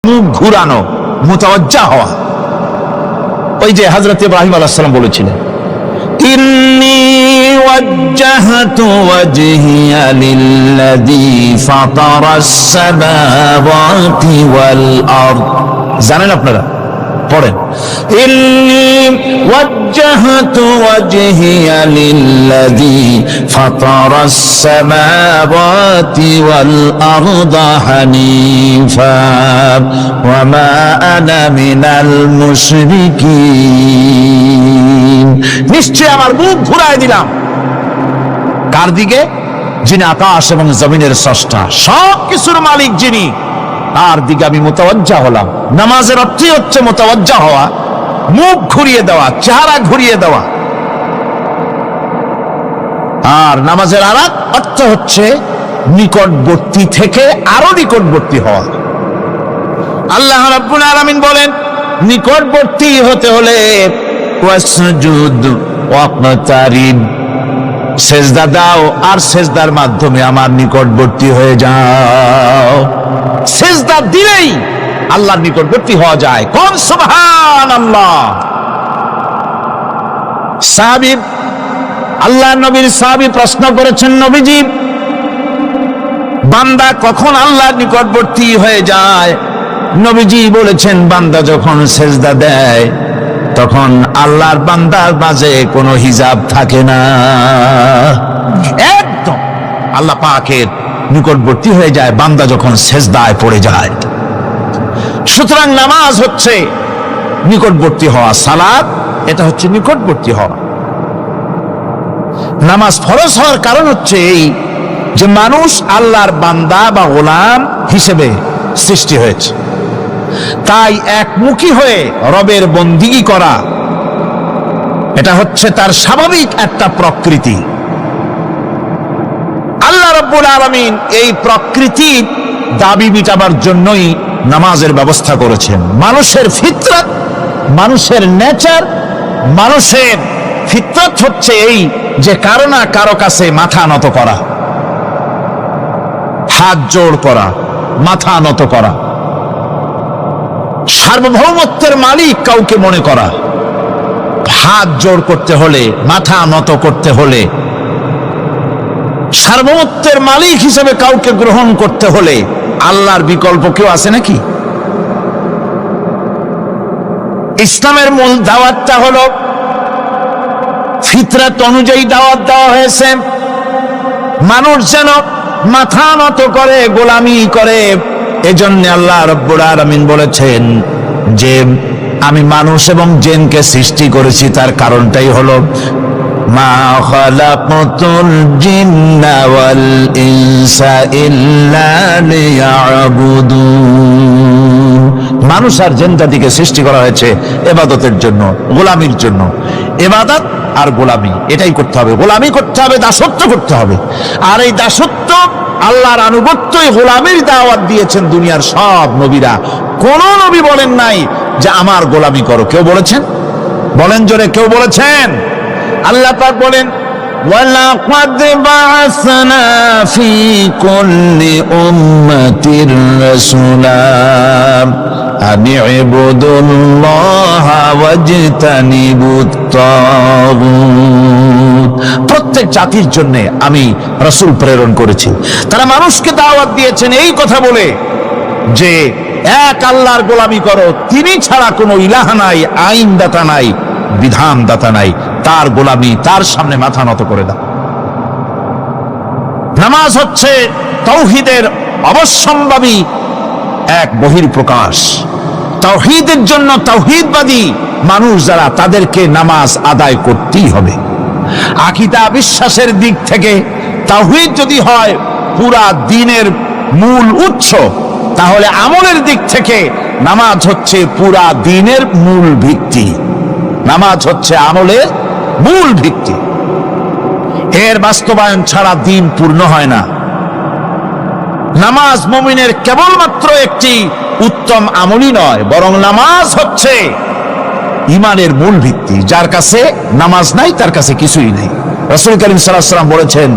মুখ ঘুরানো, মুতাওয়াজ্জা হওয়া। ওই যে হযরত ইব্রাহিম আলাইহিস সালাম বলেছিলেন, ইন্নী ওয়াজ্জাহতু ওয়াজহিয়া লিল্লাযী ফাতারাস সামাওয়াতি ওয়াল আরদ। জানেন আপনারা? পড়েন, ইন্নী ওয়াজ্জাহতু ওয়াজহিয়া লিল্লাযী ফাতারাস সামাওয়াতি ওয়াল আরদা হানিফা ওয়া মা আনা মিনাল মুশরিকিন। নিশ্চয় আমার মুখ ঘুরায় দিলাম কার দিকে? যিনি আকাশ এবং জমিনের স্রষ্টা, সব কিছুর মালিক যিনি, তার দিকে আমি মুতাওয়াজ্জা হলাম। নামাজের অর্থই হচ্ছে মুতাওয়াজ্জা হওয়া, মুখ ঘুরিয়ে দেওয়া, চেহারা ঘুরিয়ে দেওয়া। আর নামাজের আরেক অর্থ হচ্ছে নিকটবর্তী থেকে আরো নিকটবর্তী হওয়া। আল্লাহ রাব্বুল আলামিন বলেন, নিকটবর্তী হতে হলে ওয়াসজুদ ওয়াকতারিব, সেজদা দাও আর সেজদার মাধ্যমে আমার নিকটবর্তী হয়ে যাও। সেজদা দিলেই আল্লাহর নিকটবর্তী হওয়া যায়। কোন সুবহানাল্লাহ। সাহাবী, আল্লাহর নবীর সাহাবী প্রশ্ন করেছেন, নবীজি, বান্দা কখন আল্লাহর নিকটবর্তী হয়ে যায়? নবীজি বলেছেন, বান্দা যখন সেজদা দেয় তখন আল্লাহর বান্দার মাঝে কোনো হিজাব থাকে না, একদম আল্লাহ পাকের নিকটবর্তী হয়ে যায় বান্দা যখন সেজদায় পড়ে যায়। সুতরাং নামাজ হচ্ছে নিকটবর্তী হওয়া, সালাত এটা হচ্ছে নিকটবর্তী হওয়া। নামাজ ফরজ হওয়ার কারণ হচ্ছে এই যে মানুষ আল্লাহর বান্দা বা গোলাম হিসেবে সৃষ্টি হয়েছে, তাই একমুখী হয়ে রবের বন্দিগি করা এটা হচ্ছে তার স্বাভাবিক একটা প্রকৃতি। আল্লাহ রাব্বুল আলামিন এই প্রকৃতির দাবি মিটাবার জন্যই নামাজের ব্যবস্থা করেছেন। মানুষের ফিতরত, মানুষের নেচার, মানুষের ফিতরত হচ্ছে এই যে কারো না কারো কাছে মাথা নত করা, হাত জোড় করা, মাথা নত করা, সার্বভৌমত্বের মালিক কাউকে মনে করা। হাত জোড় করতে হলে, মাথা নত করতে হলে, সার্বভৌমত্বের মালিক হিসেবে কাউকে গ্রহণ করতে হলে আল্লাহর বিকল্প কেউ আছে নাকি? ইসলামের মূল দাওয়াতটা হলো ফিতরত অনুযায়ী দাওয়াত দেওয়া হয়েছে, মানুষ যেন মাথা নত করে, গোলামি করে। এজন্য আল্লাহ রাব্বুল আলামিন বলেছেন যে আমি মানুষ এবং জিনকে সৃষ্টি করেছি, তার কারণটাই হলো মা খালাকতুল জিন্না ওয়াল ইনসা ইল্লা লিয়াবুদুন। মানুষ আর জিন জাতিকে সৃষ্টি করা হয়েছে ইবাদতের জন্য, গোলামির জন্য। ইবাদত আর গোলামি এটাই করতে হবে, গোলামি করতে হবে, দাসত্ব করতে হবে। আর এই দাসত্ব, আল্লাহর আনুগত্যই গোলামির দাওয়াত দিয়েছেন দুনিয়ার সব নবীরা। কোন নবী বলেন নাই যে আমার গোলামি করো। কেউ বলেছেন? বলেন জোরে, কেউ বলেছেন? আল্লাহ পাক বলেন, ওয়ালাকাদ বা'আসনা ফি কুল্লি উম্মাতির রাসূলা আন ইবুদুল্লাহা ওয়াজতানিবুত তাগুত। প্রত্যেক জাতির জন্য আমি রাসূল প্রেরণ করেছি, তারা মানুষকে দাওয়াত দিয়েছেন এই কথা বলে যে এক আল্লাহর গোলামি করো, তিনি ছাড়া কোনো ইলাহ নাই, আইনদাতা নাই, বিধানদাতা নাই, তার গোলামি, তার সামনে মাথা নত করে দাও। নামাজ হচ্ছে তাওহীদের অবশ্যম্ভাবী এক বহির্প্রকাশ। তাওহীদের জন্য তাওহীদবাদী মানুষ যারা, তাদেরকে নামাজ আদায় করতেই হবে। আকীদা বিশ্বাসের দিক থেকে তাওহীদ যদি হয় পুরা দ্বীনের মূল উৎস, তাহলে আমলের দিক থেকে নামাজ হচ্ছে পুরা দ্বীনের মূল ভিত্তি। নামাজ হচ্ছে আমলের মূল ভিত্তি, এর বাস্তবায়ন ছাড়া দ্বীন পূর্ণ হয় না। নামাজ মুমিনের কেবলমাত্র একটি উত্তম আমলই নয়, বরং নামাজ হচ্ছে ঈমানের মূল ভিত্তি। যার কাছে নামাজ নাই তার কাছে কিছুই নেই। রাসূল কারীম সাল্লাল্লাহু আলাইহি ওয়াসাল্লাম বলেছেন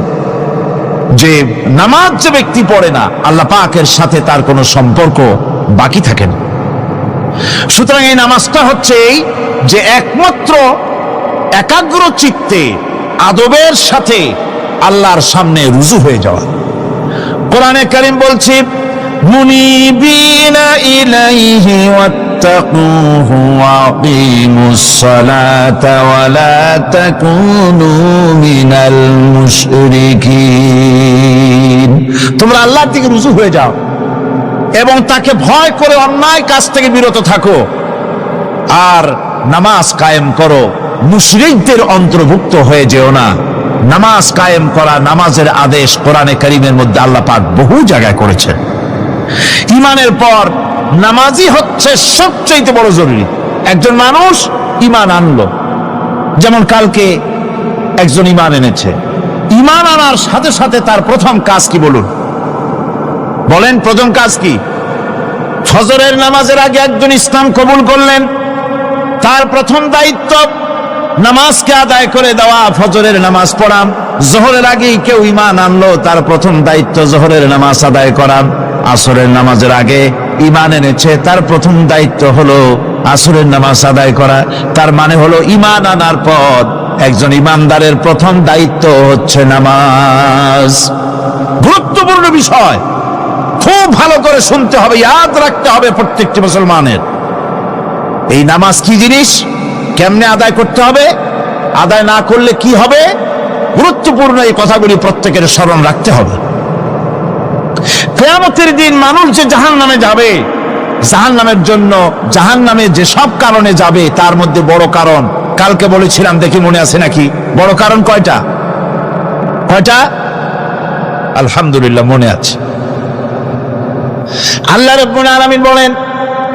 যে নামাজ যে ব্যক্তি পড়ে না, আল্লাহ পাকের সাথে তার কোনো সম্পর্ক বাকি থাকে না। সুতরাং এই নামাজটা হচ্ছে এই যে একমাত্র একাগ্র চিত্তে আদবের সাথে আল্লাহর সামনে রুজু হয়ে যাওয়া। কোরআনে কারীম বলছে মুনিবিনা ইলাইহি ওয়াত্তাকুহু ওয়া আকিমুস সালাতা ওয়া লা তাকুনু মিনাল মুশরিকিন। তোমরা আল্লাহর দিকে রুজু হয়ে যাও এবং তাকে ভয় করে অন্যায় কাজ থেকে বিরত থাকো, আর নামাজ কায়েম করো, মুশরিকদের অন্তর্ভুক্ত হয়ে যেও না। নামাজ কায়েম করা, নামাজের আদেশ কোরআনে কারীমের মধ্যে আল্লাহ পাক বহু জায়গায় করেছেন। ঈমানের পর নামাজই হচ্ছে সবচেয়ে বড় জরুরি। একজন মানুষ ঈমান আনলো, যেমন কালকে একজন ঈমান এনেছে, ঈমান আনার সাথে সাথে তার প্রথম কাজ কি বলুন? বলেন প্রথম কাজ কি? ফজরের নামাজের আগে একজন ইসলাম কবুল করলেন, তার প্রথম দায়িত্ব নামাজকে আদায় করে দেওয়া, ফজরের নামাজ পড়া। জোহরের আগেই কেউ ঈমান আনলো, তার প্রথম দায়িত্ব জোহরের নামাজ আদায় করা। আসরের নামাজের আগে ঈমান এনেছে, তার প্রথম দায়িত্ব হলো আসরের নামাজ আদায় করা। তার মানে হলো ঈমান আনার পর একজন ঈমানদারের প্রথম দায়িত্ব হচ্ছে নামাজ। গুরুত্বপূর্ণ বিষয়, খুব ভালো করে শুনতে হবে, ইয়াদ রাখতে হবে প্রত্যেকটি মুসলমানের। এই নামাজ কি জিনিস, কেমনে আদায় করতে হবে, আদায় না করলে কি হবে, গুরুত্বপূর্ণ এই কথাগুলি প্রত্যেকের স্মরণ রাখতে হবে। কিয়ামতের দিন মানুষ যে জাহান্নামে যাবে, জাহান্নামের জন্য জাহান্নামে যে সব কারণে যাবে তার মধ্যে বড় কারণ কালকে বলেছিলাম, দেখি মনে আছে নাকি? বড় কারণ কয়টা? কয়টা? আলহামদুলিল্লাহ মনে আছে। আল্লাহ রাব্বুল আলামিন বলেন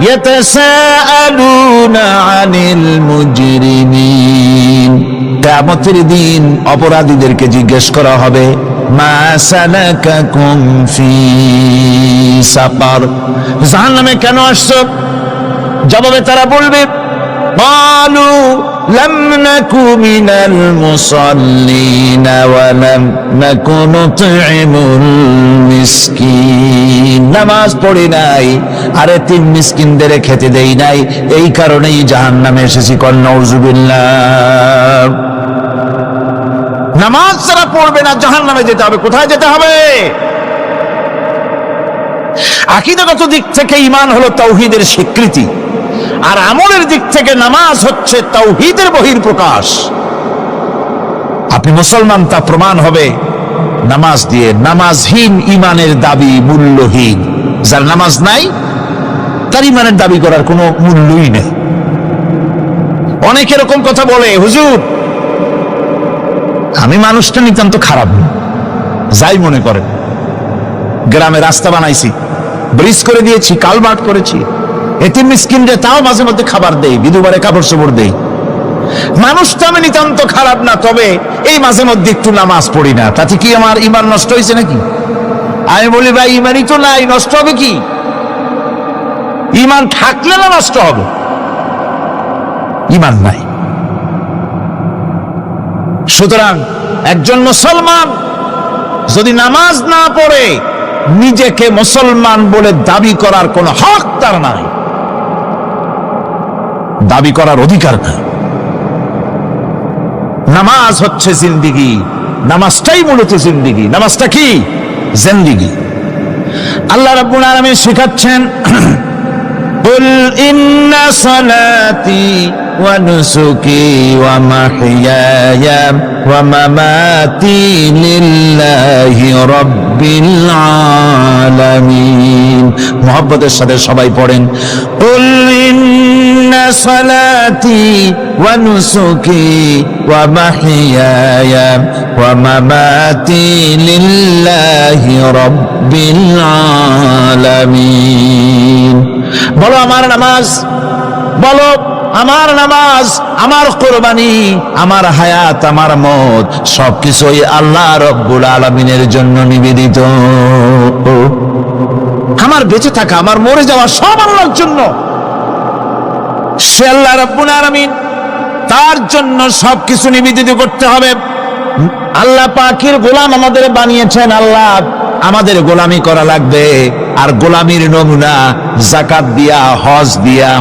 ইয়াতাসাআলুনা আনিল মুজরিমিন, কিয়ামতের দিন অপরাধীদেরকে জিজ্ঞেস করা হবে মা সালাকাকুম ফি সাকার, জাহান্নামে কেন আসছো? জবাবে তারা বলবে ক্বালু লাম নাকু মিনাল মুসাল্লিন ওয়া লাম নাকু নুতঈমুল মিসকিন, নামাজ পড়ি নাই, আরে তিন মিসকিনদের খেতে দেই নাই, এই কারণেই জাহান্নামে এসেছি। কল নাউযুবিল্লাহ। নামাজ যারা পড়বে না জাহান্নামে যেতে হবে। কোথায় যেতে হবে? আকীদাগত দিক থেকে ঈমান হলো তাওহীদের স্বীকৃতি, আর আমলের দিক থেকে নামাজ হচ্ছে তাওহীদের বহিঃপ্রকাশ। আপনি মুসলমান তা প্রমাণ হবে নামাজ দিয়ে। নামাজহীন ঈমানের দাবি মূল্যহীন। যার নামাজ নাই তার ঈমানের দাবি করার কোনো মূল্যই নেই। অনেক এরকম কথা বলে, হুজুর আমি মানুষটা নিতান্ত খারাপ না, যাই মনে করেন, গ্রামে রাস্তা বানাইছি, ব্রিজ করে দিয়েছি, কালভার্ট করেছি, এতিম মিসকিনদের তাও মাঝে মধ্যে খাবার দেই, বিধবারে কাপড় চোপড় দেই, মানুষটা আমি নিতান্ত খারাপ না, তবে এই মাঝে মধ্যে একটু নামাজ পড়ি না, তাতে কি আমার ঈমান নষ্ট হয়েছে নাকি? আমি বলি ভাই ঈমানই তো নাই, নষ্ট হবে কি? ঈমান থাকলে না নষ্ট হবে? ঈমান নাই। সুতরাং একজন মুসলমান যদি নামাজ না পড়ে নিজেকে মুসলমান বলে দাবি করার কোন হক তার নাই, দাবি করার অধিকার নাই। নামাজ হচ্ছে জিন্দিগি, নামাজটাই মূলত জিন্দিগি। নামাজটা কি? জিন্দিগি। আল্লাহ রাব্বুল আলামিন শিখাচ্ছেন কুল ইন্না সালাতি ওয়া নুসুকি ওয়া মাহইয়ায়া ওয়া মামাতি লিল্লাহি রাব্বিল আলামিন। মুহাব্বতের সাথে সবাই পড়েন কুল ইন্না সালাতি ওয়া নুসুকি ওয়া মাহইয়ায়া ওয়া মামাতি লিল্লাহি রাব্বিল আলামিন। বলো আমার নামাজ, বলো আমার নামাজ, আমার কোরবানি, আমার হায়াত, আমার মত সবকিছুই আল্লাহ রব্বুল আলামিনের জন্য নিবেদিত। আমার বেঁচে থাকা, আমার মরে যাওয়া সব আল্লাহর জন্য। সে আল্লাহ রব্বুল আলামিন, তার জন্য সবকিছু নিবেদিত করতে হবে। আল্লাহ পাকের গোলাম আমাদের বানিয়েছেন। আল্লাহ আমাদের গোলামি করা লাগবে। আর গোলামির নমুনা যাকাত দিয়া, হজ দিয়া,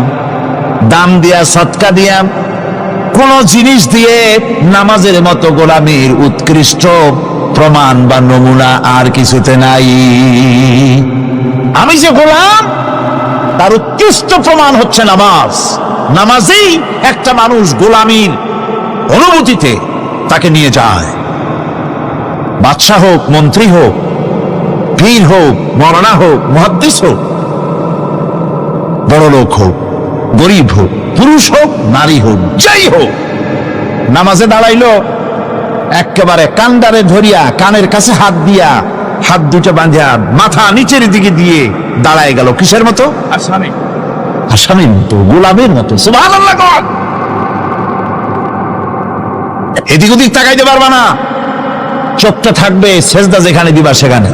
দান দিয়া, সদকা দিয়া, কোন জিনিস দিয়ে নামাজের মতো গোলামির উৎকৃষ্ট প্রমাণ বা নমুনা আর কিছুতে নাই। আমি যে গোলাম তার উৎকৃষ্ট প্রমাণ হচ্ছে নামাজ। নামাজেই একটা মানুষ গোলামির অনুভূতিতে তাকে নিয়ে যায়। বাদশাহ হোক, মন্ত্রী হোক, পীর হোক, মৌলানা হোক, মুহাদ্দিস হোক, বড় লোক হোক, গরিব হোক, পুরুষ হোক, নারী হোক, যাই হোক, নামাজে দাঁড়াইলো, একেবারে কান্ডারে ধরিয়া কানের কাছে হাত দিয়া, হাত দুটো বাঁধিয়া মাথা নিচের দিকে দিয়ে দাঁড়ায় গেল। কিসের মতো? আসামির মতো, গোলামের মতো। সুবহানাল্লাহ। এদিক ওদিক তাকাইতে পারবা না, চোখটা থাকবে সেজদা যেখানে দিবা সেখানে।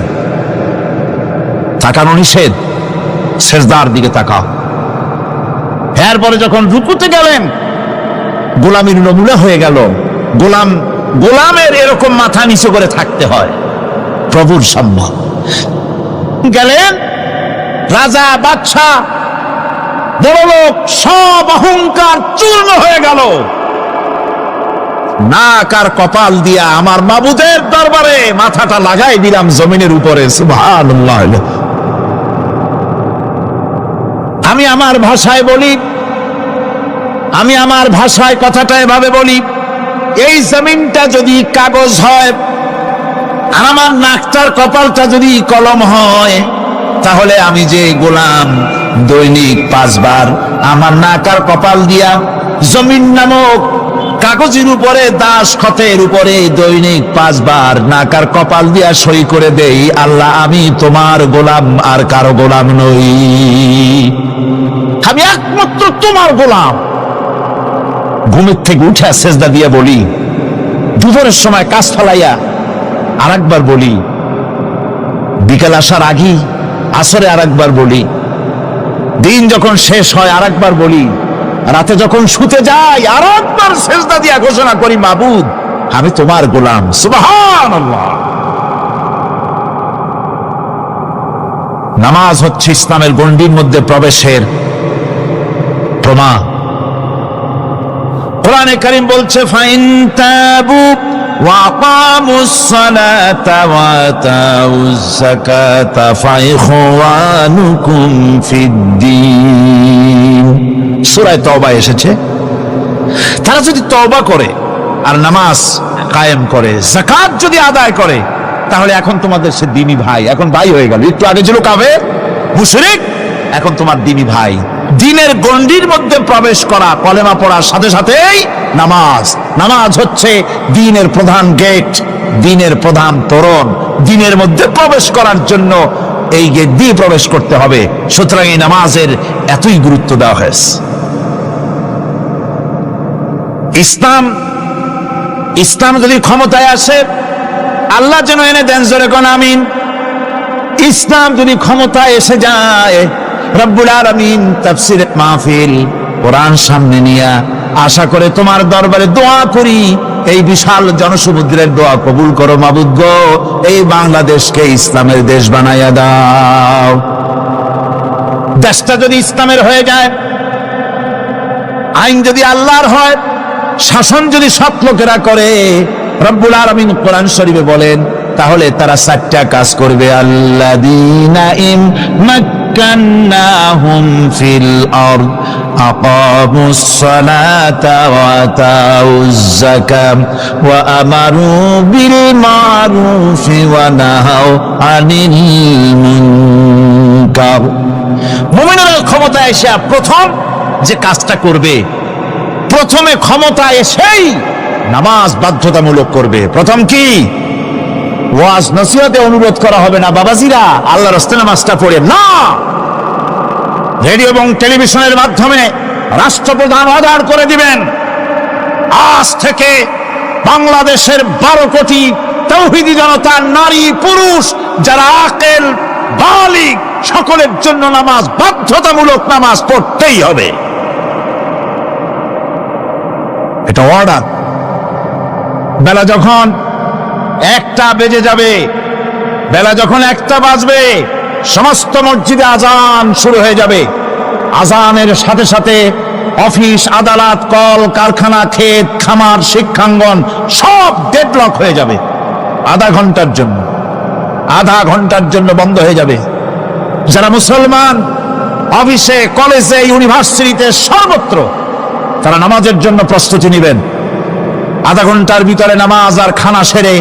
তাকানো নিষেধ, সেজদার দিকে তাকাও। এরপরে যখন রুকুতে গেলেন, গোলামির নমুনা হয়ে গেল। গোলামের এরকম মাথা নিচু করে থাকতে হয় প্রভুর সম্মান। গেলেন, রাজা, বাদশাহ, বড় লোক, সব অহংকার চূর্ণ হয়ে গেল। নাক আর কপাল দিয়া আমার মাবুদের দরবারে মাথাটা লাগাই দিলাম জমিনের উপরে। সুবহানাল্লাহ। আমি আমার ভাষায় বলি, আমি আমার ভাষায় কথাটা এভাবে বলি, এই জমিনটা যদি কাগজ হয় আর আমার নাকটার কপালটা যদি কলম হয়, তাহলে আমি যে গোলাম দৈনিক 5 বার আমার নাক আর কপাল দিয়া জমিন নামক কাগজের উপরে, দাস খতের উপরে দৈনিক 5 বার নাক আর কপাল দিয়া সই করে দেই, আল্লাহ আমি তোমার গোলাম আর কারো গোলাম নই, আমি একমাত্র তোমার গোলাম। ঘুমের থেকে উঠে সেজদা দিয়ে বলি, দুপুরের সময় কাজ ফেলাইয়া আর একবার বলি, বিকেল আসার আগে আসরে আর একবার বলি, দিন যখন শেষ হয় আর একবার বলি, রাতে যখন শুতে যাই আর একবার সেজদা দিয়া ঘোষণা করি, মাবুদ আমি তোমার গোলাম। সুবহানাল্লাহ। নামাজ হচ্ছে ইসলামের গণ্ডির মধ্যে প্রবেশের প্রমাণ। কোরআনে কারীম বলছে, ফাইন তাবু ওয়া আকামুস সালাতা ওয়া আতাউজ যাকাতা ফাইখওয়ানুকুম ফিদ্দীন। সূরা তওবা এসেছে, তারা যদি তওবা করে আর নামাজ কায়েম করে, যাকাত যদি আদায় করে, তাহলে এখন তোমাদের সে দ্বীনি ভাই। এখন ভাই হয়ে গেল। একটু আগে ছিল কাফের, মুশরিক, এখন তোমার দ্বীনি ভাই। দ্বীনের গণ্ডির মধ্যে প্রবেশ করা, কলেমা পড়ার সাথে সাথেই নামাজ। নামাজ হচ্ছে দ্বীনের প্রধান গেট, দ্বীনের প্রধান তোরণ। দ্বীনের মধ্যে প্রবেশ করার জন্য এই গেট দিয়ে প্রবেশ করতে হবে। সুতরাং এই নামাজের এতই গুরুত্ব দেওয়া হয়েছে। ইসলাম যদি ক্ষমতায় আসে, আল্লাহ যেন এনে দেন, জোরে কোন আমিন। ইসলাম যদি ক্ষমতায় এসে যায়, রব্বুল আলামিন তাফসীর মাহফিল, কোরআন সামনে নিয়ে আশা করে তোমার দরবারে দোয়া করি, এই বিশাল জনসমুদ্রের দোয়া কবুল করো মাবুদ গো, এই বাংলাদেশকে ইসলামের দেশ বানাইয়া দাও। দেশটা যদি ইসলামের হয়ে যায়, আইন যদি আল্লাহর হয়, শাসন যদি সৎ লোকেরা করে, রব্বুল আলামিন কোরআন শরীফে বলেন, তাহলে তারা 4টা কাজ করবে। আল্লাযীনা মাক্কান্নাহুম ফিল আরদ আকামুস সালাতা ওয়া আতাউজ যাকাত ওয়া আমারু বিল মারুফি ওয়া নাহাউ আনিল মুনকার। মুমিনরা ক্ষমতায় এসে প্রথম যে কাজটা করবে, প্রথমে ক্ষমতা এসেই নামাজ বাধ্যতামূলক করবে। প্রথম কি? ওয়াজ নসিহতে অনুরোধ করা হবে না, বাবাজিরা আল্লাহর রাস্তায় নামাজটা পড়ে না। রেডিও এবং টেলিভিশনের মাধ্যমে রাষ্ট্রপ্রধান অর্ডার করে দিবেন, আজ থেকে বাংলাদেশের 12 কোটি তাওহীদি জনতা, নারী পুরুষ যারা আকেল বালিগ, সকলের জন্য নামাজ বাধ্যতামূলক, নামাজ পড়তেই হবে। এটা অর্ডার। বেলা যখন 1টা বেজে যাবে, বেলা যখন 1টা বাজবে সমস্ত মসজিদে আজান শুরু হয়ে যাবে। আজানের সাথে সাথে অফিস, আদালত, কল কারখানা, ক্ষেত খামার, শিক্ষাঙ্গন সব ডেডলক হয়ে যাবে। আধা ঘন্টার জন্য বন্ধ হয়ে যাবে। যারা মুসলমান অফিসে, কলেজে, ইউনিভার্সিটিতে সর্বত্র তারা নামাজের জন্য প্রস্তুতি নেবেন। আধা ঘন্টার ভিতরে নামাজ আর খানা সেরে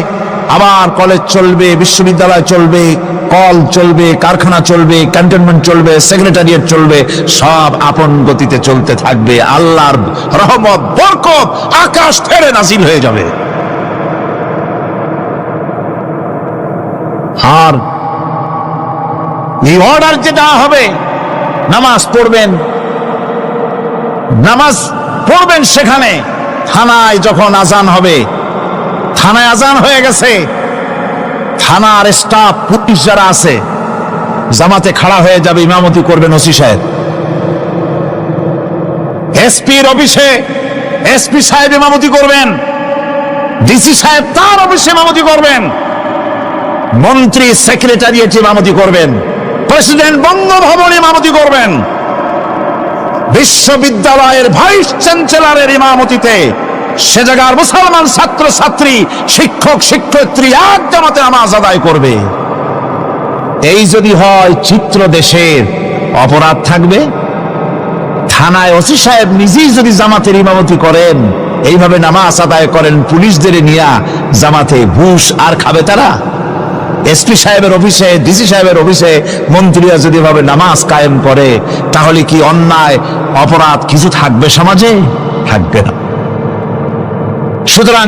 আবার কলেজ চলবে, বিশ্ববিদ্যালয় চলবে, কল চলবে, কারখানা চলবে, ক্যান্টনমেন্ট চলবে, সেক্রেটারিয়েট চলবে, সব আপন গতিতে চলতে থাকবে। আল্লাহর রহমত, বরকত আকাশ থেকে নাজিল হয়ে যাবে। আর এই অর্ডার যে দেওয়া হবে, নামাজ পড়বেন সেখানে। থানায় যখন আজান হবে, থানায় আজান হয়ে গেছে, থানার স্টাফ, পুলিশ যারা আছে জামাতে খাড়া হয়ে যাবে, ইমামতি করবেন ওসি সাহেব। এসপির অফিসে এসপি সাহেব ইমামতি করবেন, ডিসি সাহেব তার অফিসে ইমামতি করবেন, মন্ত্রী সেক্রেটারিয়েট ইমামতি করবেন, প্রেসিডেন্ট বঙ্গভবন ইমামতি করবেন, বিশ্ববিদ্যালয়ের ভাইস চ্যান্সেলরের ইমামতিতে সে জায়গার মুসলমান ছাত্র ছাত্রী, শিক্ষক শিক্ষয়িত্রী এক জামাতে নামাজ আদায় করবে। এই যদি হয় চিত্র দেশের, অপরাধ থাকবে? থানায় ওসি সাহেব নিজেই যদি জামাতের ইমামতি করেন, এইভাবে নামাজ আদায় করেন পুলিশদের নিয়ে জামাতে, ঘুষ আর খাবে তারা? এসপি সাহেবের অফিসে, ডিসি সাহেবের অফিসে মন্ত্রীরা যদি ভাবে নামাজ কায়েম করে, তাহলে কি অন্যায় অপরাধ কিছু থাকবে সমাজে? থাকবে না। সুতরাং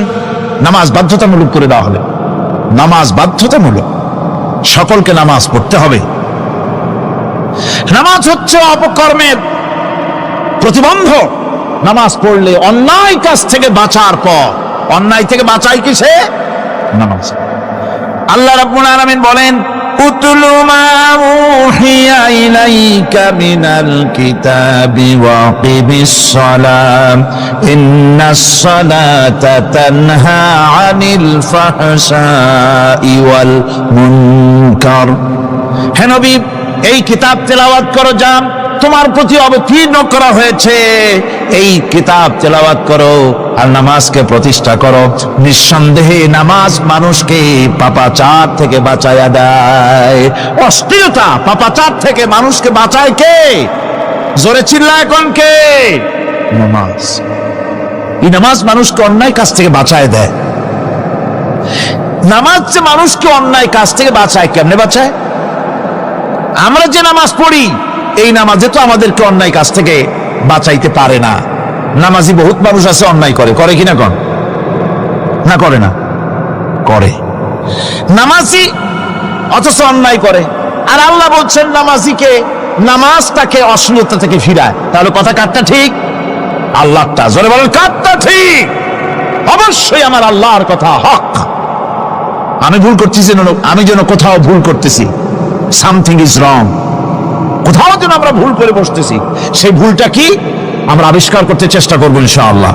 নামাজ বাধ্যতামূলক করে দেওয়া হবে। নামাজ বাধ্যতামূলক, সকলকে নামাজ পড়তে হবে। নামাজ হচ্ছে অপকর্মের প্রতিবন্ধক। নামাজ পড়লে অন্যায় কাজ থেকে বাঁচার পর, অন্যায় থেকে বাঁচাই কিসে? নামাজ। আল্লাহ রাব্বুল আলামিন বলেন, উতলু মা উহিয়া ইলাইকা মিনাল কিতাবি ওয়া কিমিস সালাম ইন্নাস সালাতা তানহা আনিল ফাহশাই ওয়াল মুনকার। হে নবী, এই কিতাব তেলাওয়াত করো, যা তোমার প্রতি অবতীর্ণ করা হয়েছে, এই কিতাব তেলাওয়াত করো আর নামাজকে প্রতিষ্ঠা করো। নিঃসন্দেহে নামাজ মানুষকে পাপাচার থেকে বাঁচায়া দেয়। অশ্লীলতা, পাপাচার থেকে মানুষকে বাঁচায় কে? জোরে চিল্লায় কোন কে? নামাজ। এই নামাজ মানুষকে অন্যায় কাজ থেকে বাঁচায় দেয়। নামাজ যে মানুষকে অন্যায় কাজ থেকে বাঁচায়, কেমনে বাঁচায়? আমরা যে নামাজ পড়ি, এই নামাজে তো আমাদেরকে অন্যায় কাজ থেকে বাঁচাইতে পারে না। নামাজি বহুত মানুষ আছে অন্যায় করে, করে কিনা কোন? না করে না? করে। নামাজি অথচ অন্যায় করে। আর আল্লাহ বলছেন নামাজিকে, নামাজটাকে অশ্লীলতা থেকে ফিরায়। তাহলে কথা কারটা ঠিক? আল্লাহটা। জোরে বলেন, কারটা ঠিক? অবশ্যই আমার আল্লাহর কথা হক। আমি ভুল করতেছি, আমি যেন কোথাও ভুল করতেছি, সামথিং ইজ রং, কোথাও যেন আমরা ভুল করে বসতেছি, সেই ভুলটা কি আমরা আবিষ্কার করতে চেষ্টা করবো ইনশাআল্লাহ।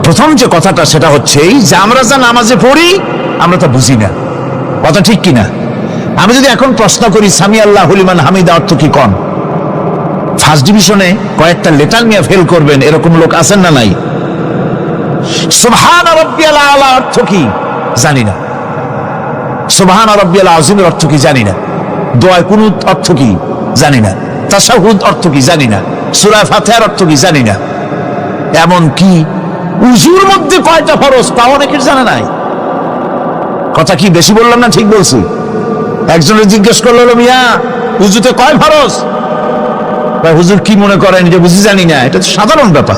প্রথম যে কথাটা সেটা হচ্ছে যে আমরা যা নামাজে পড়ি আমরা তা বুঝি না। কথা ঠিক কিনা? আমি যদি এখন প্রশ্ন করি সামি আল্লাহু লিমান হামিদা অর্থ কি কোন, ফার্স্ট ডিভিশনে কয়েকটা লেটার নিয়ে ফেল করবেন এরকম লোক আছেন না নাই? সুবহান রাব্বিয়াল আলা অর্থ কি জানি না, সুবহান রাব্বিয়াল আযীমের অর্থ কি জানি না, দোয়া কুনুত অর্থ কি জানি না, তাশাহুদ অর্থ কি জানি না, সূরা ফাতিহার অর্থ কি জানি না। এমন কি উযুর মধ্যে কয়টা ফরজ তা অনেকের জানা নাই। কথা কি বেশি বললাম না ঠিক বলছি? একজনের জিজ্ঞেস করলো, মিয়া উযুতে কয় ফরজ? হুজুর কি মনে করেন যে বুঝি জানি না? এটা তো সাধারণ ব্যাপার,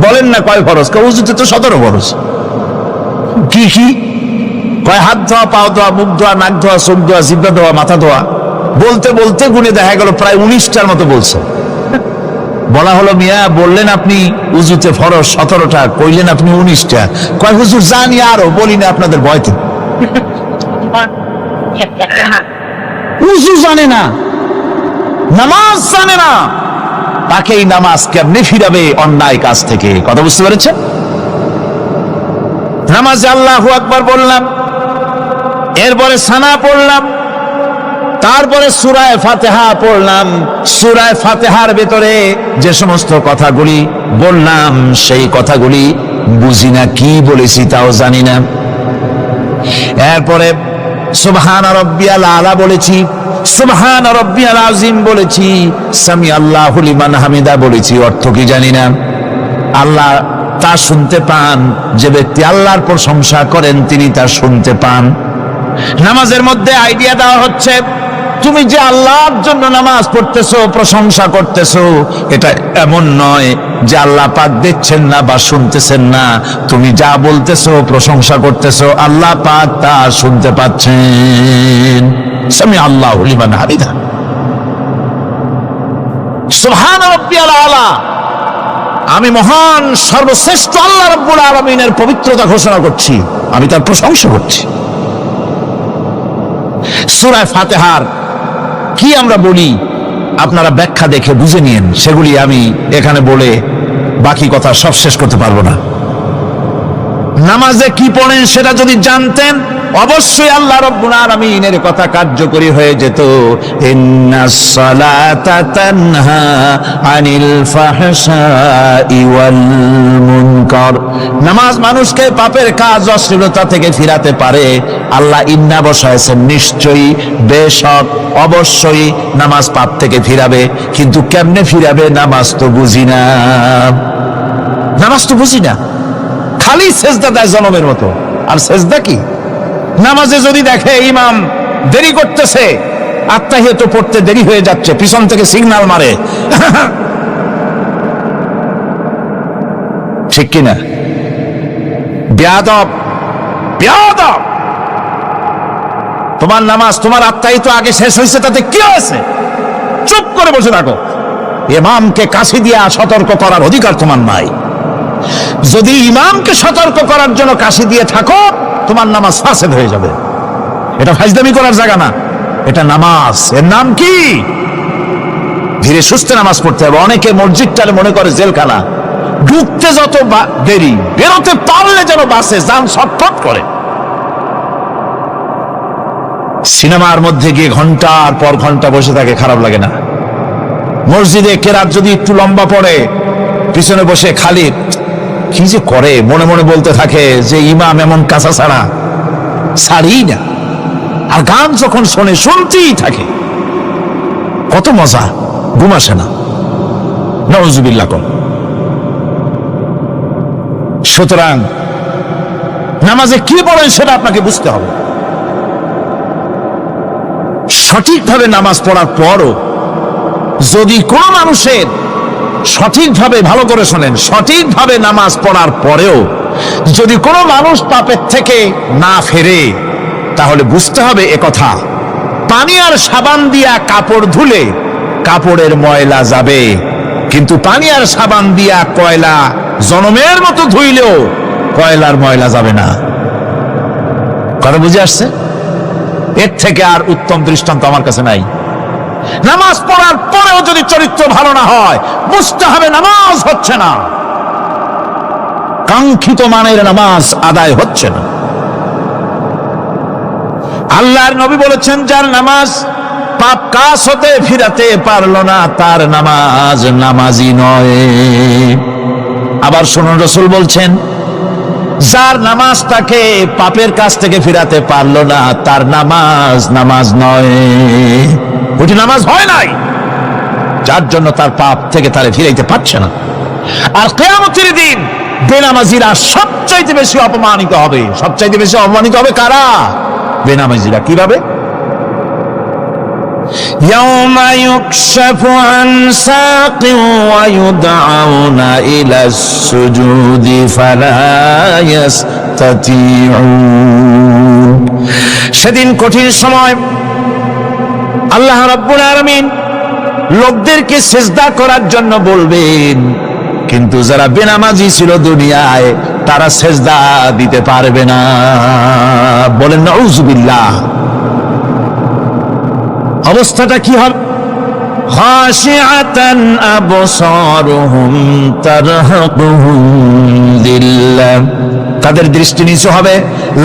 বলেন না কয় ফরজ? উযুতে তো 17 ফরজ। কি কি কয়? হাত ধোয়া, পাও ধোয়া, মুখ ধোয়া, নাক ধোয়া, চোখ ধোয়া, জিহ্বা ধোয়া, মাথা ধোয়া। বলতে বলতে গুনে দেখা গেল প্রায় 19টার মতো বলছে। বলা হলো, মিয়া বললেন আপনি উযুতে ফরজ 17টা, কইলেন আপনি 19টা। কয় হুজুর জানি, আরো বলি না আপনাদের ভয়তে। উযু জানে না, নামাজ জানে না, তাকে এই নামাজ কেমনে ফিরাবে অন্যায় কাজ থেকে? কথা বুঝতে পেরেছেন? নামাজে আল্লাহু আকবার বললাম, এরপরে সানা পড়লাম, তারপরে সূরা ফাতিহা পড়লাম। সূরা ফাতিহার ভেতরে যে সমস্ত কথাগুলি বললাম সেই কথাগুলি বুঝি না, কি বলেছি তাও জানি না। এরপরে সুবহান রাব্বিয়াল আলা বলেছি, সুবহান রাব্বিয়াল আযীম বলেছি, সামি আল্লাহু লিমান হামিদা বলেছি, অর্থ কি জানি না। আল্লাহ তা শুনতে পান, যে ব্যক্তি আল্লাহর প্রশংসা করেন তিনি তা শুনতে পান। নামাজের মধ্যে আইডিয়া দেওয়া হচ্ছে, তুমি যে আল্লাহর জন্য নামাজ পড়তেছো, প্রশংসা করতেছো, এটা এমন নয় যে আল্লাহ পাক দেখছেন না বা শুনতেছেন না। তুমি যা বলতেছো, প্রশংসা করতেছো, আল্লাহ পাক তা শুনতে পাচ্ছেন। সামি আল্লাহু লিমান হামিদা, সুবহান রাব্বিয়াল আলা। আমি মহান সর্বশ্রেষ্ঠ আল্লাহ রাব্বুল আলামিনের পবিত্রতা ঘোষণা করছি, আমি তার প্রশংসা করছি। সূরা ফাতিহার কি আমরা বলি আপনারা ব্যাখ্যা দেখে বুঝে নিন, সেগুলি আমি এখানে বলে বাকি কথা সব শেষ করতে পারবো না। নামাজে কি পড়েন সেটা যদি জানতেন, অবশ্যই আল্লাহ রাব্বুল আলামিনের কথা কার্যকরী হয়ে যেত। ইন্নাস সালাতা তানহা আনিল ফাহশাই ওয়াল মুনকার। নামাজ মানুষকে পাপের কাজ, অশ্লীলতা থেকে ফিরাতে পারে। আল্লাহ ইন্না বসায়ছেন, নিশ্চয়ই, বেশক, অবশ্যই নামাজ পাপ থেকে ফিরাবে। কিন্তু কেমনে ফিরাবে নামাজ তো বুঝি না, নামাজ তো বুঝি না। খালি সেজদা দেয় জনমের মতো, আর সেজদা কি? নামাজে যদি দেখে ইমাম দেরি করতেছে, আত্তাহিয়াত পড়তে দেরি হয়ে যাচ্ছে, পিছন থেকে সিগন্যাল মারে, ঠিক কিনা? বেয়াদব, বেয়াদব। তোমার নামাজ, তোমার আত্তাহিয়াত আগে শেষ হয়েছে, তাতে কি হয়েছে? চুপ করে বসে থাকো। ইমামকে কাশি দিয়া সতর্ক করার অধিকার তোমার নাই। যদি ইমামকে সতর্ক করার জন্য কাশি দিয়ে থাকো, তোমার নামাজ ফাসেদ হয়ে যাবে। এটা ফাজলামি করার জায়গা না, এটা নামাজ। এর নাম কি? ধীরে সুস্থে নামাজ পড়তে হবে। অনেকে মসজিদটারে মনে করে জেলখানা, ঢুকতে যত দেরি, বেরোতে পারলে যেন বাসে যান ছটফট করে। সিনেমার মধ্যে গিয়ে ঘন্টার পর ঘন্টা বসে থাকে, খারাপ লাগে না? মসজিদে কেরাত যদি একটু লম্বা পড়ে, পিছনে বসে খালি কি যে করে, মনে মনে বলতে থাকে যে ইমাম এমন কাঁচা ছাড়া ছাড়ি না। আর গান যখন শোনে, শুনতেই থাকে, কত মজা, ঘুম আসে না। নাউজুবিল্লাহ কর। সুতরাং নামাজে কি পড়েন সেটা আপনাকে বুঝতে হবে। সঠিকভাবে নামাজ পড়ার পরও যদি কোনো মানুষের সঠিকভাবে, ভালো করে শোনেন, সঠিকভাবে নামাজ পড়ার পরেও যদি কোনো মানুষ পাপের থেকে না ফেরে, তাহলে বুঝতে হবে একথা, পানি আর সাবান দিয়া কাপড় ধুলে কাপড়ের ময়লা যাবে, কিন্তু পানি আর সাবান দিয়া কয়লা জনমের মতো ধুইলেও কয়লার ময়লা যাবে না। কথা বুঝে আসছে? এর থেকে আর উত্তম দৃষ্টান্ত আমার কাছে নাই। নামাজ পড়ার পরেও যদি চরিত্র ভালো না হয়, বুঝতে হবে নামাজ হচ্ছে না, কাঙ্ক্ষিত মানের নামাজ আদায় হচ্ছে না। আল্লাহর নবী বলেছেন, যার নামাজ পাপ কাজ হতে ফিরাতে পারলো না, তার নামাজ নামাজি নয়। আবার শুনুন, রাসূল বলছেন, যার নামাজ তাকে পাপের কাজ থেকে ফিরাতে পারলো না, তার নামাজ নামাজ নয়। ওটি নামাজ হয় নাই, যার জন্য তার পাপ থেকে তারে ফিরাইতে পারছে না। আর কিয়ামতের দিন বেনামাজিরা সবচাইতে বেশি অপমানিত হবে। সবচাইতে বেশি অপমানিত হবে কারা? বেনামাজিরা। কিভাবে? ইয়াউমা ইউকশাফু আন সাকিন ওয়া ইউদআউনা ইলাস সুজুদি ফালা ইয়াসতাতিউন। সেদিন কঠিন সময়, আল্লাহ রাব্বুল আলামিন লোকদেরকে সিজদা করার জন্য বলবেন, কিন্তু যারা বেনামাজি ছিল দুনিয়ায়, তারা সিজদা দিতে পারবে না। বলেন নাউজুবিল্লাহ। অবস্থাটা কি হবে? খাশিআতান আবসারুহুম তারহাকুহুম যিল্লাহ তাদের দৃষ্টি নিচু হবে,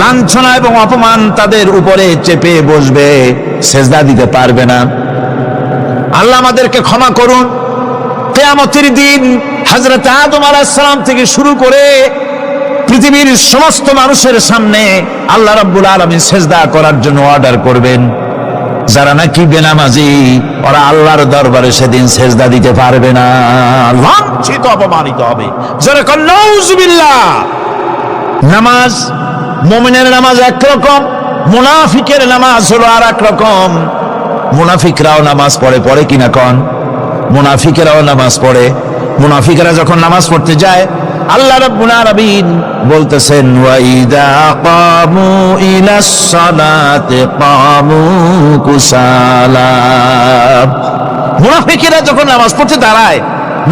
লাঞ্ছনা এবং অপমান তাদের উপরে চেপে বসবে, সেজদা দিতে পারবে না। আল্লাহ আমাদেরকে ক্ষমা করুন। কিয়ামতের দিন হযরত আদম আলাইহিস সালাম থেকে শুরু করে পৃথিবীর সমস্ত মানুষের সামনে আল্লাহ রাব্বুল আলামিন সেজদা করার জন্য অর্ডার করবেন। যারা নাকি বেনামাজি ওরা আল্লাহর দরবারে সেদিন সেজদা দিতে পারবে না, লাঞ্ছিত অপমানিত হবে। যারা কন নাউযুবিল্লাহ। নামাজ, মুমিনের নামাজ একরকম, মুনাফিকের নামাজ হলো আর এক রকম। মুনাফিকরাও নামাজ পড়ে কিনা কন? মুনাফিকেরাও নামাজ পড়ে। মুনাফিকেরা যখন নামাজ পড়তে যায় আল্লাহ রাব্বুল আলামিন বলতেছেন ওয়াইদা কামু ইলাস সালাতি কামু কুসালা। মুনাফিকেরা যখন নামাজ পড়তে দাঁড়ায়,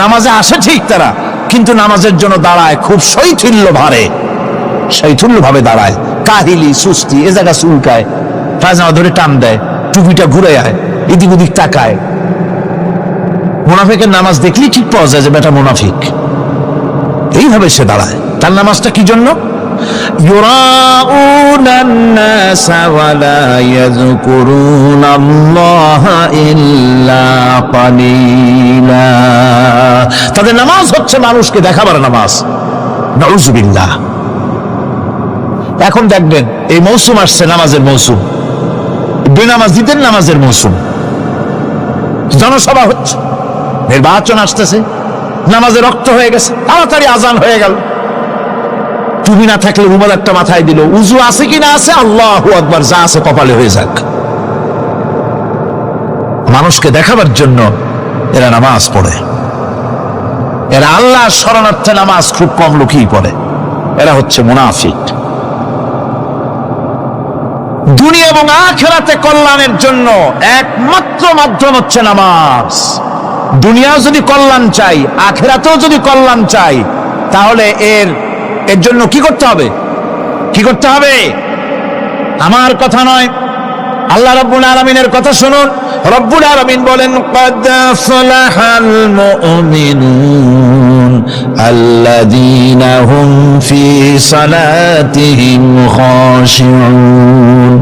নামাজে আসে ঠিক তারা, কিন্তু নামাজের জন্য দাঁড়ায় খুব শৈথিল্য ভাবে দাঁড়ায়, কাহিলি সুস্তি, এ জায়গা চুলকায়, পায়জামা ধরে টান দেয়, টুপিটা ঘুরে আয়, এদিক ওদিক তাকায়। মুনাফিকের নামাজ দেখলেই ঠিক পাওয়া যায় যে বেটা মুনাফিক। এইভাবে সে দাঁড়ায়। তার নামাজটা কি জন্য? ইউরাউনান নাসা ওয়া লা ইয়াযকুরুনাল্লাহা ইল্লা কালিলা। তাদের নামাজ হচ্ছে মানুষকে দেখাবার নামাজ। নাউযুবিল্লাহ। এখন দেখবেন এই মৌসুম আসছে, নামাজের মৌসুম, বেনামাজিদের নামাজের মৌসুম। জনসভা হচ্ছে, নির্বাচন আসতেছে, নামাজে রক্ত হয়ে গেছে, তাড়াতাড়ি আজান হয়ে গেল। টুপি না থাকলে রুমাল একটা মাথায় দিল, উজু আছে কি না আছে, আল্লাহু আকবার, যা আছে কপালে হয়ে যাক। মানুষকে দেখাবার জন্য এরা নামাজ পড়ে। এরা আল্লাহ শরণার্থে নামাজ খুব কম লোকই পড়ে। এরা হচ্ছে মুনাফিক। দুনিয়া এবং আখিরাতে কল্যাণের জন্য একমাত্র মাধ্যম হচ্ছে নামাজ। দুনিয়াও যদি কল্যাণ চাই, আখিরাতেও যদি কল্যাণ চাই, তাহলে এর জন্য কি করতে হবে? আমার কথা নয়, আল্লাহ রাব্বুল আলামিনের কথা শুনুন। রব্বুল আলামিন বলেন ক্বাদ আফলাহাল মুমিনুন আল্লাযীনা হুম ফি সালাতিহিম খাশিউন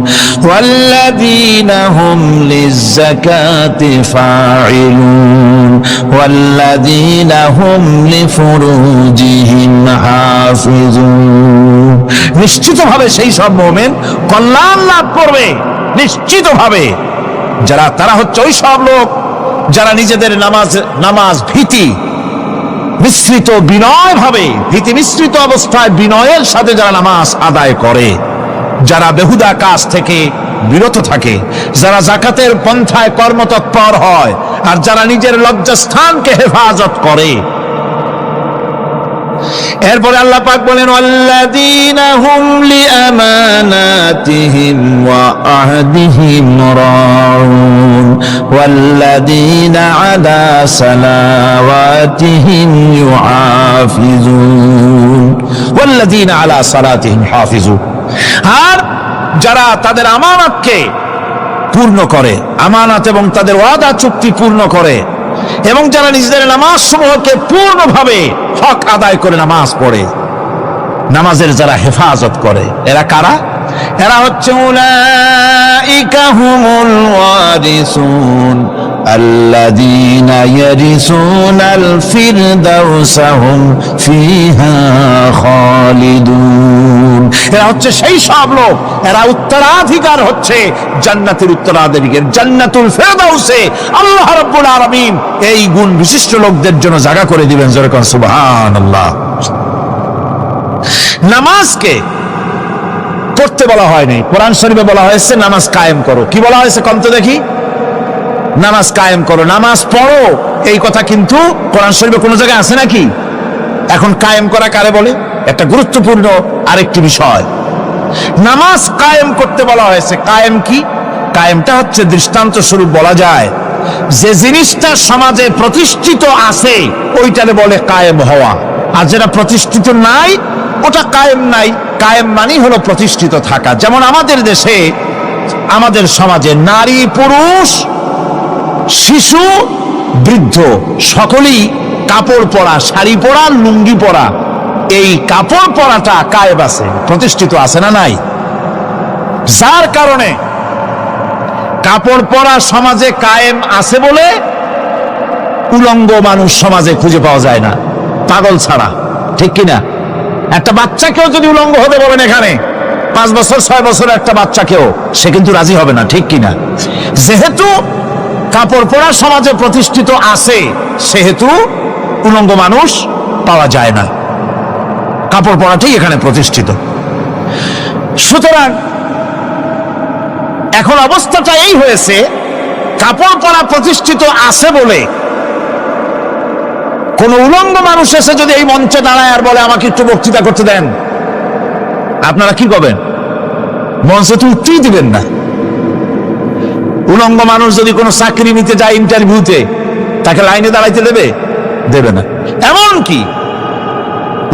ওয়াল্লাযীনা হুম লিয-যাকাতি ফাঈলুন ওয়াল্লাযীনা হুম লিফুরুজিহিম হাফিজুন। নিশ্চিতভাবে সেই সব মুমিন কল্যাণ লাভ করবে, নিশ্চিতভাবে। তারা হচ্ছে ওই সব লোক যারা নিজেদের নামাজ ভীতি মিশ্রিত অবস্থায় বিনয়ের সাথে যারা নামাজ আদায় করে, যারা বেহুদা কাজ থেকে বিরত থাকে, যারা যাকাতের পন্থায় কর্মতৎপর হয়, আর যারা নিজের লজ্জাস্থানকে হেফাজত করে। এরপরে আল্লাহ পাক বলেন ওয়াল্লাযীনা হুম লিআমানাতিহিম ওয়া আহদিহিম রাউন ওয়াল্লাযীনা আলা সালাওয়াতিহিম ইউহাফিজুন ওয়াল্লাযীনা আলা সালাতিহিম হাফিজুন। আর যারা তাদের আমানতকে পূর্ণ করে, আমানত এবং তাদের ওয়াদা চুক্তি পূর্ণ করে, এবং যারা নিজেদের নামাজ সমূহকে পূর্ণভাবে হক আদায় করে নামাজ পড়ে, নামাজের যারা হেফাজত করে, এরা কারা? এরা হচ্ছে উলাইকা হুমুল ওয়ারিসুন আল্লাযীনা ইয়ারিসুনাল ফিরদাউসা হুম ফিহা খালিদুন। এরা হচ্ছে সেই সব লোক, এরা উত্তরাধিকার হচ্ছে জান্নাতের উত্তরাধিকার, জান্নাতুল ফিরদাউসে আল্লাহ রাব্বুল আলামিন এই গুণ বিশিষ্ট লোকদের জন্য জায়গা করে দিবেন। জোরে কোন সুবহানাল্লাহ। নামাজকে পড়তে বলা হয়নি, কোরআন শরীফে বলা হয়েছে নামাজ কায়েম করো। কি বলা হয়েছে কম তো দেখি? নামাজ কায়েম করো, নামাজ পড়ো। এই কথা কিন্তু কোরআন শরীফে কোনো জায়গায় আছে নাকি? এখন কায়েম করা কারে বলে? একটা গুরুত্বপূর্ণ আরেকটি বিষয়, নামাজ কায়েম করতে বলা হয়েছে। কায়েম কি? কায়েমটা হচ্ছে দৃষ্টান্ত স্বরূপ বলা যায় যে জিনিসটা সমাজে প্রতিষ্ঠিত আছে ওইটারে বলে কায়েম হওয়া, আর যেটা প্রতিষ্ঠিত নাই ওটা কায়েম নাই। কায়েম মানে হলো প্রতিষ্ঠিত থাকা। যেমন আমাদের দেশে, আমাদের সমাজে নারী পুরুষ শিশু বৃদ্ধ সকলেই কাপড় পরা, শাড়ি পরা, লুঙ্গি পরা, এই কাপড় পরাটা কায়েম আছে, প্রতিষ্ঠিত আছে না নাই? যার কারণে কাপড় পরা সমাজে কায়েম আছে বলে উলঙ্গ মানুষ সমাজে খুঁজে পাওয়া যায় না, পাগল ছাড়া, ঠিক কিনা? একটা বাচ্চাকেও যদি উলঙ্গ হতে বলেন এখানে, 5 বছর 6 বছর একটা বাচ্চাকেও, সে কিন্তু রাজি হবে না, ঠিক কিনা? যেহেতু কাপড় পরা সমাজে প্রতিষ্ঠিত আছে, সেহেতু উলঙ্গ মানুষ পাওয়া যায় না, কাপড় পরাটাই এখানে প্রতিষ্ঠিত। সুতরাং এখন অবস্থাটা এই হয়েছে, কাপড় পরা প্রতিষ্ঠিত আছে বলে কোন উলঙ্গ মানুষ এসে যদি এই মঞ্চে দাঁড়ায় আর বলে আমাকে একটু বক্তৃতা করতে দেন, আপনারা কি করবেন? মঞ্চে তো উঠতেই দিবেন না। উলঙ্গ মানুষ যদি কোনো চাকরি নিতে যায় ইন্টারভিউতে, তাকে লাইনে দাঁড়াইতে দেবে না। এমন কি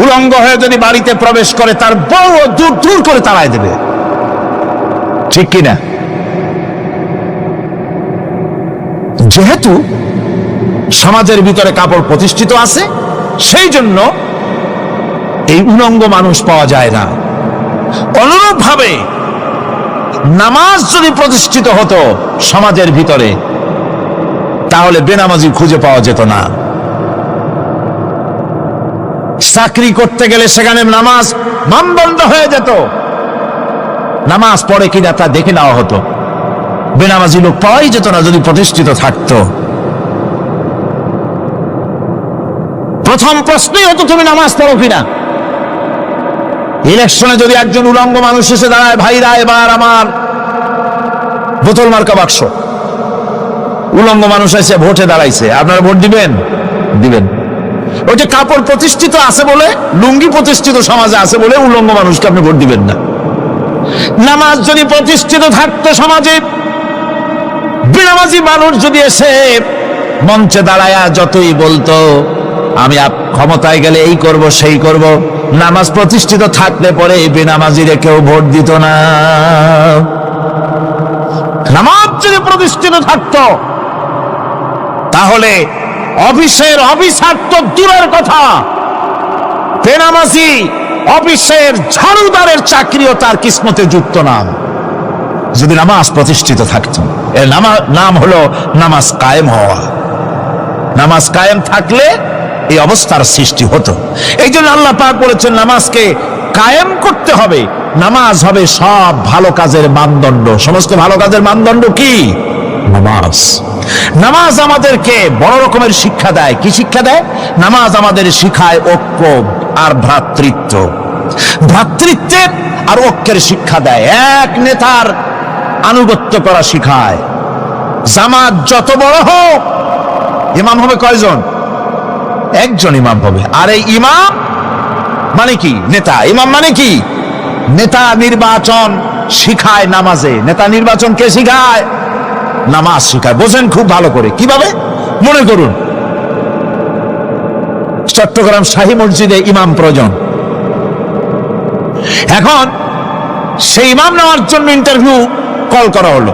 উলঙ্গ হয়ে যদি বাড়িতে প্রবেশ করে, তার বউ দূর দূর করে তাড়ায় দেবে, ঠিক কিনা? যেহেতু সমাজের ভিতরে কাপড় প্রতিষ্ঠিত আছে, সেই জন্য এই উলঙ্গ মানুষ পাওয়া যায় না। অনুরূপভাবে নামাজ যদি প্রতিষ্ঠিত হতো সমাজের ভিতরে, তাহলে বেনামাজি খুঁজে পাওয়া যেত না। চাকরি করতে গেলে সেখানে নামাজ মানদণ্ড হয়ে যেত, নামাজ পড়ে কিনা তা দেখে নেওয়া হতো, বেনামাজি লোক পাওয়াই যেত না যদি প্রতিষ্ঠিত থাকতো। প্রথম প্রশ্নই হতো তুমি নামাজ পড়ো কিনা। ইলেকশনে যদি একজন উলঙ্গ মানুষ এসে দাঁড়ায়, ভাইরা এবার আমার বোতল মার্কা বাক্স, উলঙ্গ মানুষ এসে ভোটে দাঁড়াইছে, আপনারা ভোট দিবেন? ওই যে কাপড় প্রতিষ্ঠিত আছে বলে, লুঙ্গি প্রতিষ্ঠিত সমাজে আছে বলে উলঙ্গ মানুষকে আপনি ভোট দিবেন না। নামাজ যদি প্রতিষ্ঠিত থাকতো সমাজে, বেনামাজি মানুষ যদি এসে মঞ্চে দাঁড়ায়া যতই বলতো আমি ক্ষমতায় গেলে এই করব সেই করব, নামাজ প্রতিষ্ঠিত থাকলে পরে বেনামাজিরে কেউ ভোট দিত না। নামাজ যদি প্রতিষ্ঠিত থাকতো, তাহলে অফিসের অফিসার তো দূরের কথা, বেনামাজি অফিসের ঝাড়ুদারের চাকরিও তার কিসমতে যুক্ত না, যদি নামাজ প্রতিষ্ঠিত থাকতো। এর নাম হলো নামাজ কায়েম হওয়া। নামাজ কায়েম থাকলে এই অবস্থার সৃষ্টি হতো। এই জন্য আল্লাহ পাক বলেছেন নামাজকে কায়েম করতে হবে। নামাজ হবে সব ভালো কাজের মানদণ্ড। সমস্ত ভালো কাজের মানদণ্ড কি? নামাজ। নামাজ আমাদেরকে বড় রকমের শিক্ষা দেয়। কি শিক্ষা দেয়? নামাজ আমাদের শিখায় ঐক্য আর ভ্রাতৃত্ব। ভ্রাতৃত্বের আর ঐক্যের শিক্ষা দেয়। এক নেতার আনুগত্য করা শিখায়। জামাত যত বড় হোক, ইমাম হবে কয়জন? একজন ইমাম হবে। আর এই ইমাম মানে কি? নেতা। ইমাম মানে কি? নেতা নির্বাচন শিখায় নামাজে। নেতা নির্বাচন কে শিখায়? নামাজ শিখায়। বোঝেন খুব ভালো করে। কিভাবে? মনে করুন চট্টগ্রাম শাহী মসজিদে ইমাম প্রয়োজন। এখন সেই ইমাম নেওয়ার জন্য ইন্টারভিউ কল করা হলো,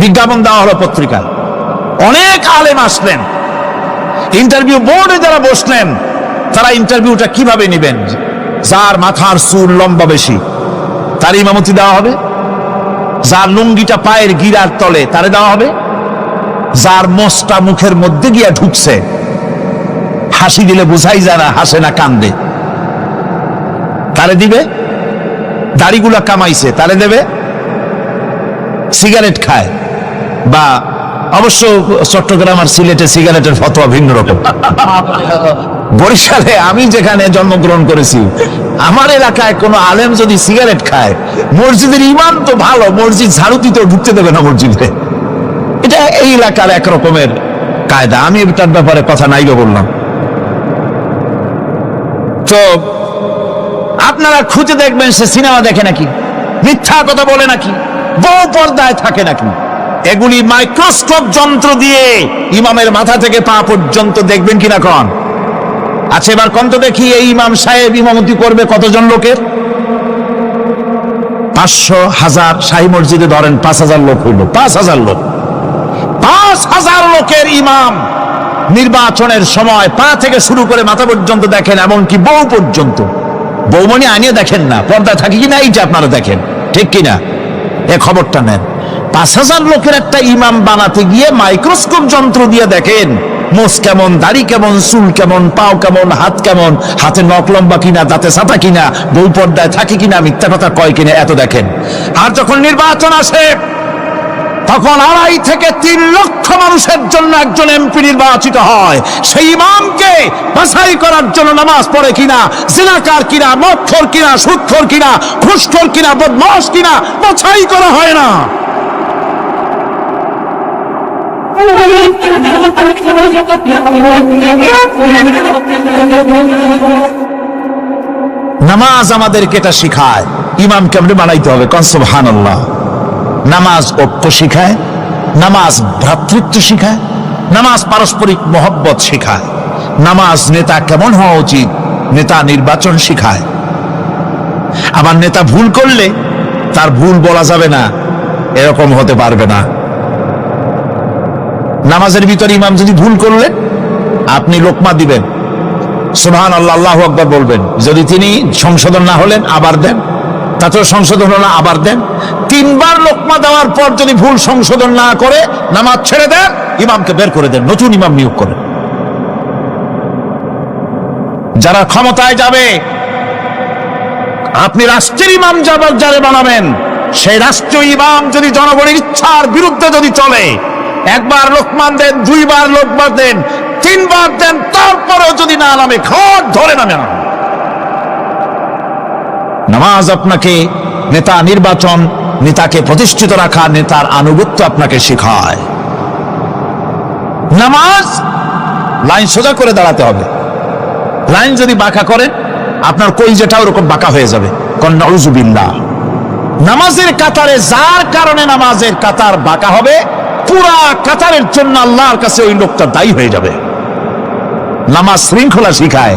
বিজ্ঞাপন দেওয়া হলো পত্রিকায়। অনেক আলেম আসলেন। ইন্টারভিউ বোর্ডে যারা বসলেন, তারা ইন্টারভিউটা কিভাবে নেবেন? যার মাথার চুল লম্বা বেশি তার ইমামতি দেওয়া হবে, যার লুঙ্গিটা পায়ের গিরার তলে তারে দেওয়া হবে, যার মোষটা মুখের মধ্যে গিয়া ঢুকছে, হাসি দিলে বুঝাই যায় না হাসে না কান্দে, তারে দিবে। দাড়িগুলা কামাইছে তারে দেবে। সিগারেট খায়, বা অবশ্য চট্টগ্রাম আর সিলেটে সিগারেটের ফতোয়া ভিন্ন রকম। বরিশালে আমি যেখানে জন্মগ্রহণ করেছি, আমার এলাকায় কোনো আলেম যদি সিগারেট খায়, মসজিদের ইমাম তো ভালো, মসজিদ ঝাড়ু দিতেও ঢুকতে দেবে না মসজিদে। এটা এই এলাকার এক রকমের কায়দা। আমি এটার ব্যাপারে কথা নাইগো বললাম। তো আপনারা খুঁজে দেখবেন সে সিনেমা দেখে নাকি, মিথ্যা কথা বলে নাকি, বউ পর্দায় থাকে নাকি। এগুলি মাইক্রোস্কোপ যন্ত্র দিয়ে ইমামের মাথা থেকে পা পর্যন্ত দেখবেন কিনা কন? আচ্ছা এবার কন্ত দেখি, এই ইমাম সাহেব ইমামতি করবে কতজন লোকের? 500, 1000। শাহী মসজিদে ধরেন 5000 লোক হইল। 5000 লোক, 5000 লোকের ইমাম নির্বাচনের সময় পা থেকে শুরু করে মাথা পর্যন্ত দেখেন, এমনকি বউ পর্যন্ত। বৌমনি আনিয়ে দেখেন না, পর্দা থাকে কিনা এই যে আপনারা দেখেন, ঠিক কিনা? এ খবরটা নেন। 5,000 লোকের একটা ইমাম বানাতে গিয়ে মাইক্রোস্কোপ যন্ত্র দিয়ে দেখেন মোষ কেমন, দাড়ি কেমন, চুল কেমন, পাও কেমন, হাত কেমন, হাতে নখ লম্বা কিনা, দাঁতে ছাতা কিনা, বউ পর্দায় থাকে কিনা, মিথ্যা কথা কয় কিনা, এত দেখেন। আর যখন নির্বাচন আসে তখন 2.5 থেকে 3 লক্ষ মানুষের জন্য একজন এমপি নির্বাচিত হয়। সেই ইমামকে বাছাই করার জন্য নামাজ পড়ে কিনা, জিনাকার কিনা, মদখোর কিনা, সুদখোর কিনা, ঘুষখোর কিনা, বদমাশ কিনা বাছাই করা হয় না। নামাজ আমাদেরকে এটা শিখায় ইমাম কেমনে বানাইতে হবে। কোন সুবহানাল্লাহ। নামাজ ঐক্য শিখায়, নামাজ ভ্রাতৃত্ব শিখায়, নামাজ পারস্পরিক মহব্বত শিখায়, নামাজ নেতা কেমন হওয়া উচিত, নেতা নির্বাচন শিখায়। আবার নেতা ভুল করলে তার ভুল বলা যাবে না, এরকম হতে পারবে না। নামাজের ভিতরে ইমাম যদি ভুল করলে আপনি লোকমা দিবেন, সুবহানাল্লাহ, আল্লাহু আকবার বলবেন। যদি তিনি সংশোধন না হলেন আবার দেন, তাতেও সংশোধন হলো না আবার দেন। 3 বার লোকমা দেওয়ার পর যদি ভুল সংশোধন না করে নামাজ ছেড়ে দেন, ইমামকে বের করে দেন, নতুন ইমাম নিয়োগ করেন। যারা ক্ষমতায় যাবে, আপনি রাষ্ট্রের ইমাম যারে বানাবেন, সেই রাষ্ট্রীয় ইমাম যদি জনগণের ইচ্ছার বিরুদ্ধে যদি চলে, 1 বার লোকমান দেন, 2 বার লোকমান দেন, 3 বার দেন, তারপরেও যদি না নামে, খড় ধরে নামে না। নামাজ আপনাকে নেতা নির্বাচন, নেতাকে প্রতিষ্ঠিত রাখা, নেতার আনুগত্য আপনাকে শেখায়। নামাজ লাইন সোজা করে দাঁড়াতে হবে। লাইন যদি বাঁকা করেন, আপনার কলিজাটা ওরকম বাঁকা হয়ে যাবে। কোন নাউযুবিল্লাহ। নামাজের কাতারে যার কারণে নামাজের কাতার বাঁকা হবে, পুরা কাতারের জন্য আল্লাহর কাছে ওই লোকটা দায়ী হয়ে যাবে। নামাজ শৃঙ্খলা শিখায়।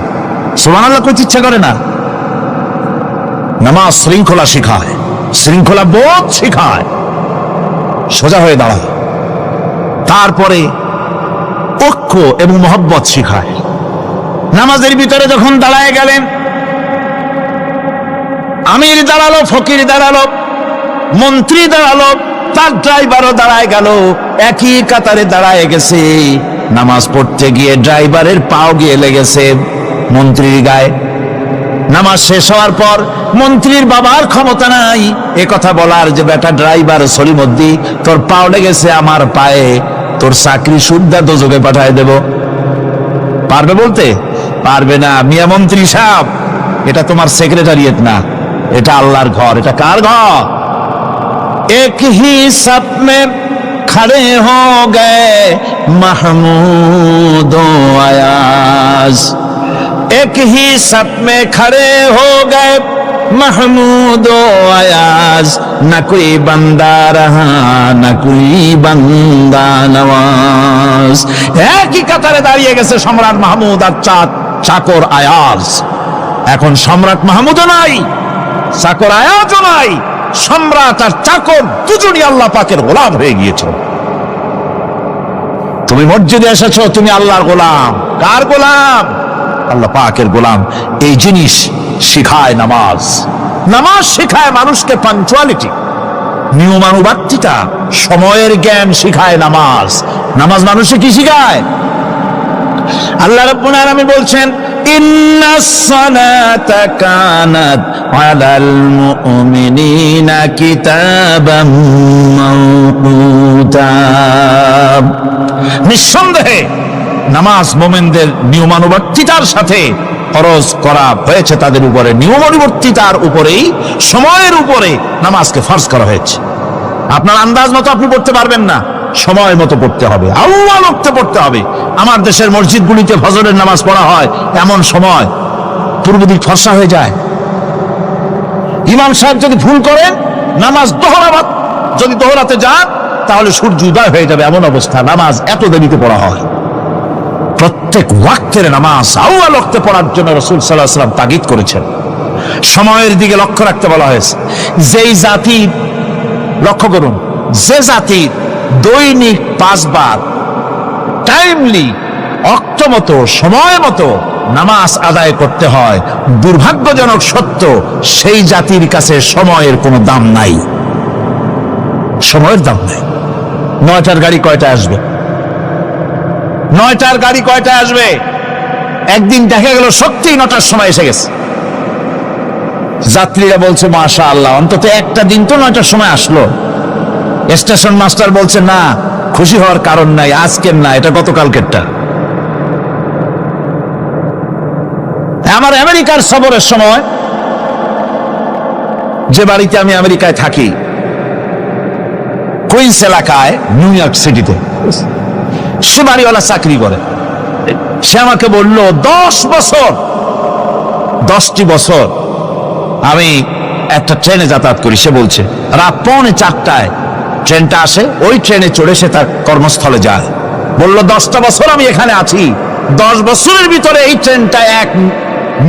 সুবহানাল্লাহ কইতে ইচ্ছা করে না? নামাজ শৃঙ্খলা শিখায়, শৃঙ্খলা বোধ শিখায়, সোজা হয়ে দাঁড়ায়। তারপরে ঐক্য এবং মহব্বত শিখায়। নামাজের ভিতরে যখন দাঁড়ায় গেলেন, আমির দাঁড়ালো, ফকির দাঁড়ালো, মন্ত্রী দাঁড়ালো, তার ড্রাইভারও দাঁড়ায় গেল, একই কাতারে দাঁড়ায় গেছে। নামাজ পড়তে গিয়ে ড্রাইভারের পাও গিয়ে লেগেছে মন্ত্রীর গায়ে। নামাজ শেষ হওয়ার পর মন্ত্রীর বাবার ক্ষমতা নাই এ কথা বলার যে বেটা ড্রাইভার সলিমুদ্দি, তোর পাও লেগেছে আমার পায়ে, তোর চাকরি সুদ্ধা দোজখে পাঠায় দেব। পারবে বলতে? পারবে না। মিয়া মন্ত্রী সাহেব, এটা তোমার সেক্রেটারিয়েট না, এটা আল্লাহর ঘর। এটা কার ঘর? এক হি সাথ মে খড়ে হো গে মাহমুদ ও আয়াজ, एक ही साथ में खड़े हो गए महमूद ও আয়াজ, না कोई बंदा रहा না कोई बंदा नवाज। একই কাতারে দাঁড়িয়ে গেছে সম্রাট মাহমুদ আর চাকর আয়াজ। এখন সম্রাট মাহমুদও নাই, চাকর আয়াজও নাই। সম্রাট আর চাকর দুজনই আল্লাহ পাকের গোলাম হয়ে গিয়েছে। তুমি মসজিদে এসেছো, তুমি আল্লাহর গোলাম। কার গোলাম? আল্লাহ পাকের গোলাম। এই জিনিস শিখায় নামাজ। নামাজ শিখায় মানুষকে পাঞ্চুয়ালিটি, নিয়মানুবর্তিতা, সময়ের জ্ঞান শিখায় নামাজ। নামাজ মানুষকে কি শিখায়? আল্লাহ রাব্বুল আলামিন বলছেন, ইন্নাস সালাতা কানাত আলাল মুমিনিনা কিতাবাম মাওকুতা। নিঃসন্দেহে নামাজ মোমেনদের নিয়মানুবর্তিতার সাথে ফরজ করা হয়েছে, তাদের উপরে নিয়মানুবর্তিতার উপরেই, সময়ের উপরে নামাজকে ফরজ করা হয়েছে। আপনার আন্দাজ মতো আপনি পড়তে পারবেন না, সময় মতো পড়তে হবে, আল্লাহ ওয়াক্তে পড়তে হবে। আমার দেশের মসজিদগুলিতে ফজরের নামাজ পড়া হয় এমন সময় পূর্ব দিক ফর্সা হয়ে যায়। ইমাম সাহেব যদি ভুল করেন, নামাজ দোহরাবাদ যদি দোহরাতে যান, তাহলে সূর্য উদয় হয়ে যাবে, এমন অবস্থা। নামাজ এত দেরিতে পড়া হয়। প্রত্যেক ওয়াক্তের নামাজ আউয়াল ওয়াক্তে পড়ার জন্য রাসূল সাল্লাল্লাহু আলাইহি ওয়াসাল্লাম তাগিদ করেছেন। সময়ের দিকে লক্ষ্য রাখতে বলা হয়েছে। যেই জাতি, লক্ষ্য করুন, যে জাতি দৈনিক 5 বার টাইমলি মতো সময় মতো নামাজ আদায় করতে হয়, দুর্ভাগ্যজনক সত্য সেই জাতির কাছে সময়ের কোনো দাম নাই। সময়ের দাম নাই। 9টার গাড়ি কয়টা আসবে? 9টার গাড়ি কয়টা আসবে? একদিন দেখা গেল সত্যি 9টার সময় এসে গেছে। যাত্রীরা বলছে মাশাআল্লাহ, অন্তত একটা দিন তো 9টার সময় আসলো। স্টেশন মাস্টার বলছে না, খুশি হওয়ার কারণ নাই, আজকের না, এটা গতকালকেরটা। আমার আমেরিকার সফরের সময়, যে বাড়িতে আমি আমেরিকায় থাকি, কুইন্স এলাকায়, নিউ ইয়র্ক সিটিতে, সে বাড়িওয়ালা চাকরি করে। সে আমাকে বলল 10টি বছর আমি একটা ট্রেনে যাতায়াত করি। সে বলছে রাত 3:45 ট্রেনটা আসে, ওই ট্রেনে চড়ে সে তার কর্মস্থলে যায়। বলল 10টা বছর আমি এখানে আছি, 10 বছরের ভিতরে এই ট্রেনটা 1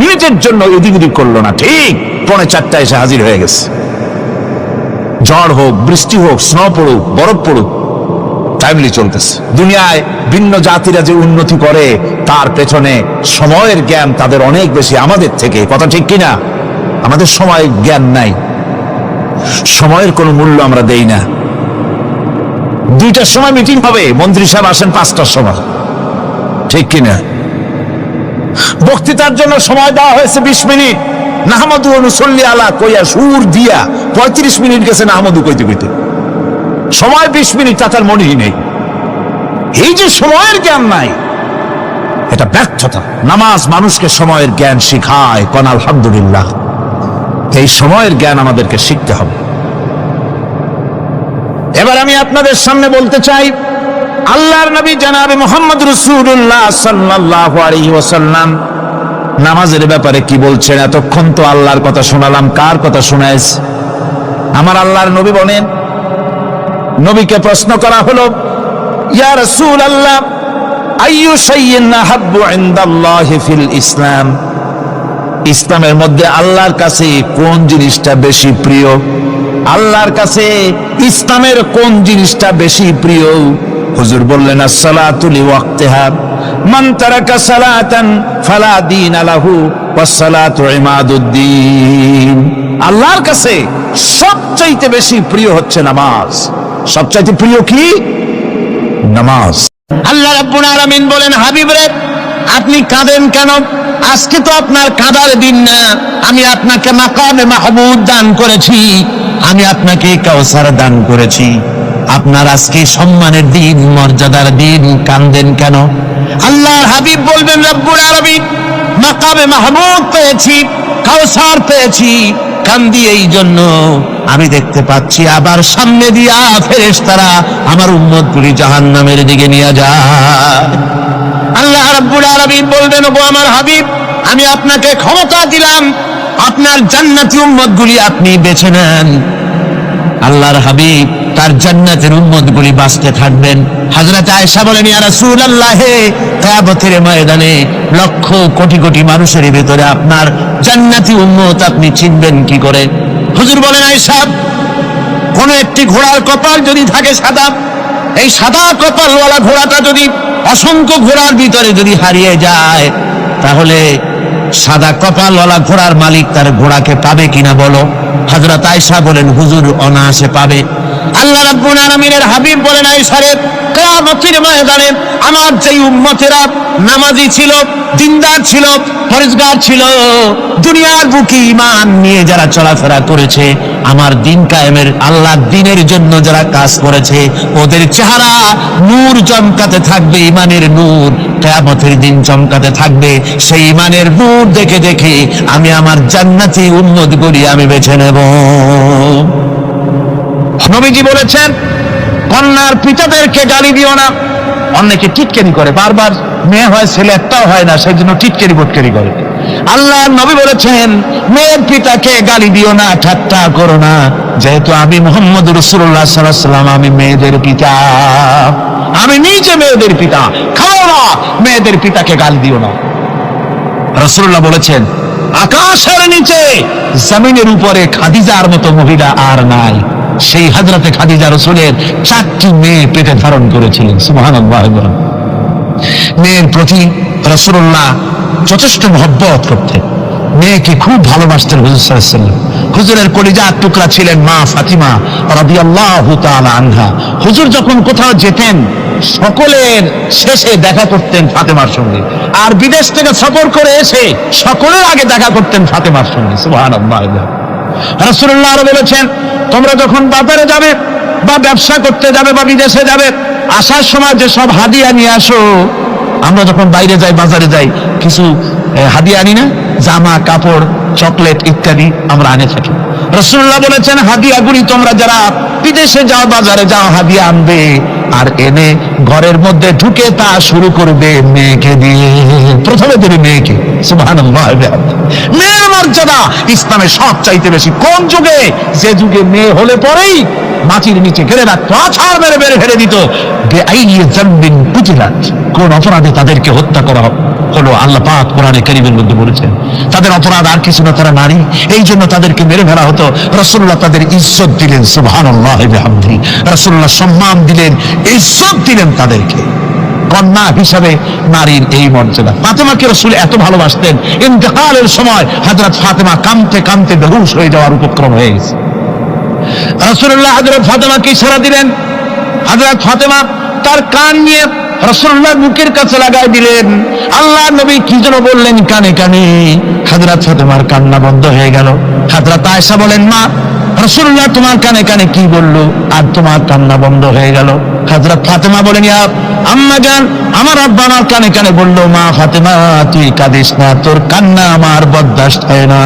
মিনিটের জন্য এদিক ওদিক করলো না, ঠিক 3:45 এসে হাজির হয়ে গেছে। ঝড় হোক, বৃষ্টি হোক, স্নো পড়ুক, বরফ পড়ুক, টাইমলি চলতেছে। দুনিয়ায় ভিন্ন জাতিরা যে উন্নতি করে তার পেছনে সময়ের জ্ঞান তাদের অনেক বেশি আমাদের থেকে, কথা ঠিক কিনা? আমাদের সময়ের জ্ঞান নাই, সময়ের কোনো মূল্য আমরা দেই না। 2টার সময় মিটিং হবে, মন্ত্রী সাহেব আসেন 5টার সময়, ঠিক কিনা? বক্তৃতার জন্য সময় দেওয়া হয়েছে 20 মিনিট, নাহমাদু ওয়া নুসাল্লি আলা কইয়া সুর দিয়া 35 মিনিট গেছে নাহমাদু কইতে কইতে। সময় 20 মিনিট, তার মনেই নেই। এই যে সময়ের জ্ঞান নাই, এটা ব্যর্থতা। নামাজ মানুষকে সময়ের জ্ঞান শিখায়, কোন আলহামদুলিল্লাহ। এই সময়ের জ্ঞান আমাদেরকে শিখতে হবে। এবার আমি আপনাদের সামনে বলতে চাই, আল্লাহর নবী জনাবে মুহাম্মদ রাসূলুল্লাহ সাল্লাল্লাহু আলাইহি ওয়াসাল্লাম নামাজের ব্যাপারে কি বলছেন। এতক্ষণ তো আল্লাহর কথা শোনালাম, কার কথা শোনাইছে? আমার আল্লাহর নবী বলেন, নবীকে প্রশ্ন করা হলো, ইয়া রাসূলুল্লাহ আইয়ু শাইইন আহাব্বু ইনদাল্লাহি ফিল ইসলাম, ইসলামের মধ্যে আল্লাহর কাছে কোন জিনিসটা বেশি প্রিয়? আল্লাহর কাছে ইসলামের কোন জিনিসটা বেশি প্রিয়? হুজুর বললেন, as-salatu li waqtiha, মান তারাকা সালাতান ফালা দীনা লাহু ওয়াস-সালাতু ইমাদুদ্দিন। আল্লাহর কাছে সবচাইতে বেশি প্রিয় হচ্ছে নামাজ। সবচাইতে প্রিয় কি? নামাজ। আল্লাহ রাব্বুল আলামিন বলেন, হাবিব রে আপনি কাঁদেন কেন? আজকে তো আপনার কাঁদার দিন না, আমি আপনাকে মাকামে মাহমুদ দান করেছি, আমি আপনাকে কাউসার দান করেছি। আপনার আজকে সম্মানের দিন, মর্যাদার দিন, কাঁদেন কেন? আল্লাহর হাবিব বলবেন, রব্বুল আলামিন মাকামে মাহমুদ পেয়েছি, কাউসার পেয়েছি, কান্দি এই জন্য আমি দেখতে পাচ্ছি আবার সামনে দিয়া ফেরেশতারা আমার উম্মতগুলি জাহান্নামের দিকে নিয়ে যায়। আল্লাহ রাব্বুল আলামিন বলবেন, ওগো আমার হাবিব, আমি আপনাকে ক্ষমতা দিলাম, আপনার জান্নাতি উম্মতগুলি আপনি বেছে নেন। আল্লাহর হাবিব তার জান্নাতের উম্মতগুলি বাঁচতে থাকবেন। হযরত আয়েশা বলেন, ইয়া রাসূলুল্লাহ, কিয়ামতের ময়দানে লক্ষ কোটি কোটি মানুষের ভিতরে আপনার জান্নাতি উম্মত আপনি চিনবেন কি করে? হুজুর বলেন, আয়েশা, কোন একটি ঘোড়ার কপাল যদি থাকে সাদা, এই সাদা কপালওয়ালা ঘোড়াটা যদি অসংখ্য ঘোড়ার ভিতরে যদি হারিয়ে যায়, তাহলে সাদা কপালওয়ালা ঘোড়ার মালিক তার ঘোড়াকে পাবে কিনা বলো? হযরত আয়েশা বলেন, হুজুর অনায়াসে পাবে। আল্লাহ রাব্বুল আলামিনের হাবিব বলেন, আয়েশা রে, কিয়ামতের ময়দানে আমার যেই উম্মতেরা নামাজি ছিল, দিনদার ছিল, পরেজগার ছিল, দুনিয়ার বুকে ঈমান নিয়ে যারা চলাফেরা করেছে, আমার দিন কায়েমের আল্লাহর দ্বীনের জন্য যারা কাজ করেছে, ওদের চেহারা নূর চমকাতে থাকবে, ঈমানের নূর কিয়ামতের দিন চমকাতে থাকবে। সেই ঈমানের নূর দেখে দেখে আমি আমার জান্নাতি উম্মতগুলি আমি বেছে নেব। নবীজি বলেছেন, কন্যার পিতাদেরকে গালি দিও না। অনেকে টিটকারি করে, বারবার মেয়ে হয়, ছেলে একটাও হয় না, সেই জন্য টিটকারি বটকারি করে। আল্লাহ নবী বলেছেন, মেয়ের পিতাকে গালি দিও না, ঠাট্টা করো না, যেহেতু আমি মুহাম্মদ রাসূলুল্লাহ সাল্লাল্লাহু আলাইহি ওয়াসাল্লাম, আমি মেয়েদের পিতা, আমি নিজে মেয়েদের পিতা। খাও না, মেয়েদের পিতাকে গালি দিও না। রাসূলুল্লাহ বলেছেন, আকাশের নিচে জমিনের উপরে খাদিজার মতো মহিলা আর নাই। সেই হযরতে খাদিজা রাসূলের 4টি মেয়ে পেটে ধারণ করেছিলেন। সুবহানাল্লাহ। মেয়ের প্রতি রাসূলুল্লাহ যথেষ্ট মহব্বত করতেন, মেয়েকে খুব ভালোবাসতেন হুজুর সাল্লাল্লাহু আলাইহি ওয়াসাল্লাম। হুজুরের কলিজার টুকরা ছিলেন মা ফাতিমা রাদিয়াল্লাহু তাআলা আনহা। হুজুর যখন কোথাও যেতেন সকলের শেষে দেখা করতেন ফাতেমার সঙ্গে, আর বিদেশ থেকে সফর করে এসে সকলের আগে দেখা করতেন ফাতেমার সঙ্গে। সুবহানাল্লাহ। রাসূলুল্লাহ আরো বলেছেন, তোমরা যখন বাজারে যাবে বা ব্যবসা করতে যাবে বা বিদেশে যাবে, আসার সময় যে সব হাদিয়া নিয়ে আসো। আমরা যখন বাইরে যাই, বাজারে যাই, কিছু হাদিয়া আনি না, জামা কাপড় চকলেট ইত্যাদি আমরা আনে থাকি। রাসূলুল্লাহ বলেছেন, হাদিয়াগুলি তোমরা যারা বিদেশে যাও বাজারে যাও হাদিয়া আনবে, আর এনে ঘরের মধ্যে ঢুকে তা শুরু করবে মেয়েকে দিয়ে। প্রথমে দেবে মেয়েকে। সুবহানাল্লাহ। মেয়ের মর্যাদা ইসলামে সব চাইতে বেশি। কোন যুগে? যে যুগে মেয়ে হলে পরেই মাটির নিচে ঘেরে রাখতো, আছাড় মেরে মেরে ফেলে দিত। কোন অপরাধে তাদেরকে হত্যা করা হলো, আল্লাহ পাক কোরআনে কারীমের মধ্যে বলেছেন তাদের অপরাধ আর কিছু না, তারা নারী, এই জন্য তাদেরকে মেরে ফেলা হতো। রাসূলুল্লাহ তাদের ইজ্জত দিলেন। সুবহানাল্লাহ বিহামদিহি। রাসূলুল্লাহ সম্মান দিলেন, ইজ্জত দিলেন তাদেরকে। কন্যা হিসাবে নারীর এই মর্যাদা। ফাতেমাকে রাসূল এত ভালোবাসতেন, ইন্তেকালের সময় হযরত ফাতেমা কাঁদতে কাঁদতে বেহুশ হয়ে যাওয়ার উপক্রম হয়ে গেছে। রাসূলুল্লাহ হযরত ফাতেমাকে ইশারা দিলেন। হযরত ফাতেমা তার কান নিয়ে রাসূলুল্লাহর মুখের কাছে লাগাই দিলেন। আল্লাহর নবী কি যেন বললেন কানে কানে, হযরত ফাতেমার কান্না বন্ধ হয়ে গেল। হযরত আয়েশা বলেন, মা, রাসূলুল্লাহ তোমার কানে কানে কি বলল আর তোমার কান্না বন্ধ হয়ে গেল? হযরত ফাতেমা বলেন, ইয়া আম্মা জান, আমার আব্বা আমার কানে কানে বলল, মা ফাতেমা তুই কাঁদিস না, তোর কান্না আমার বরদাস্ত হয় না,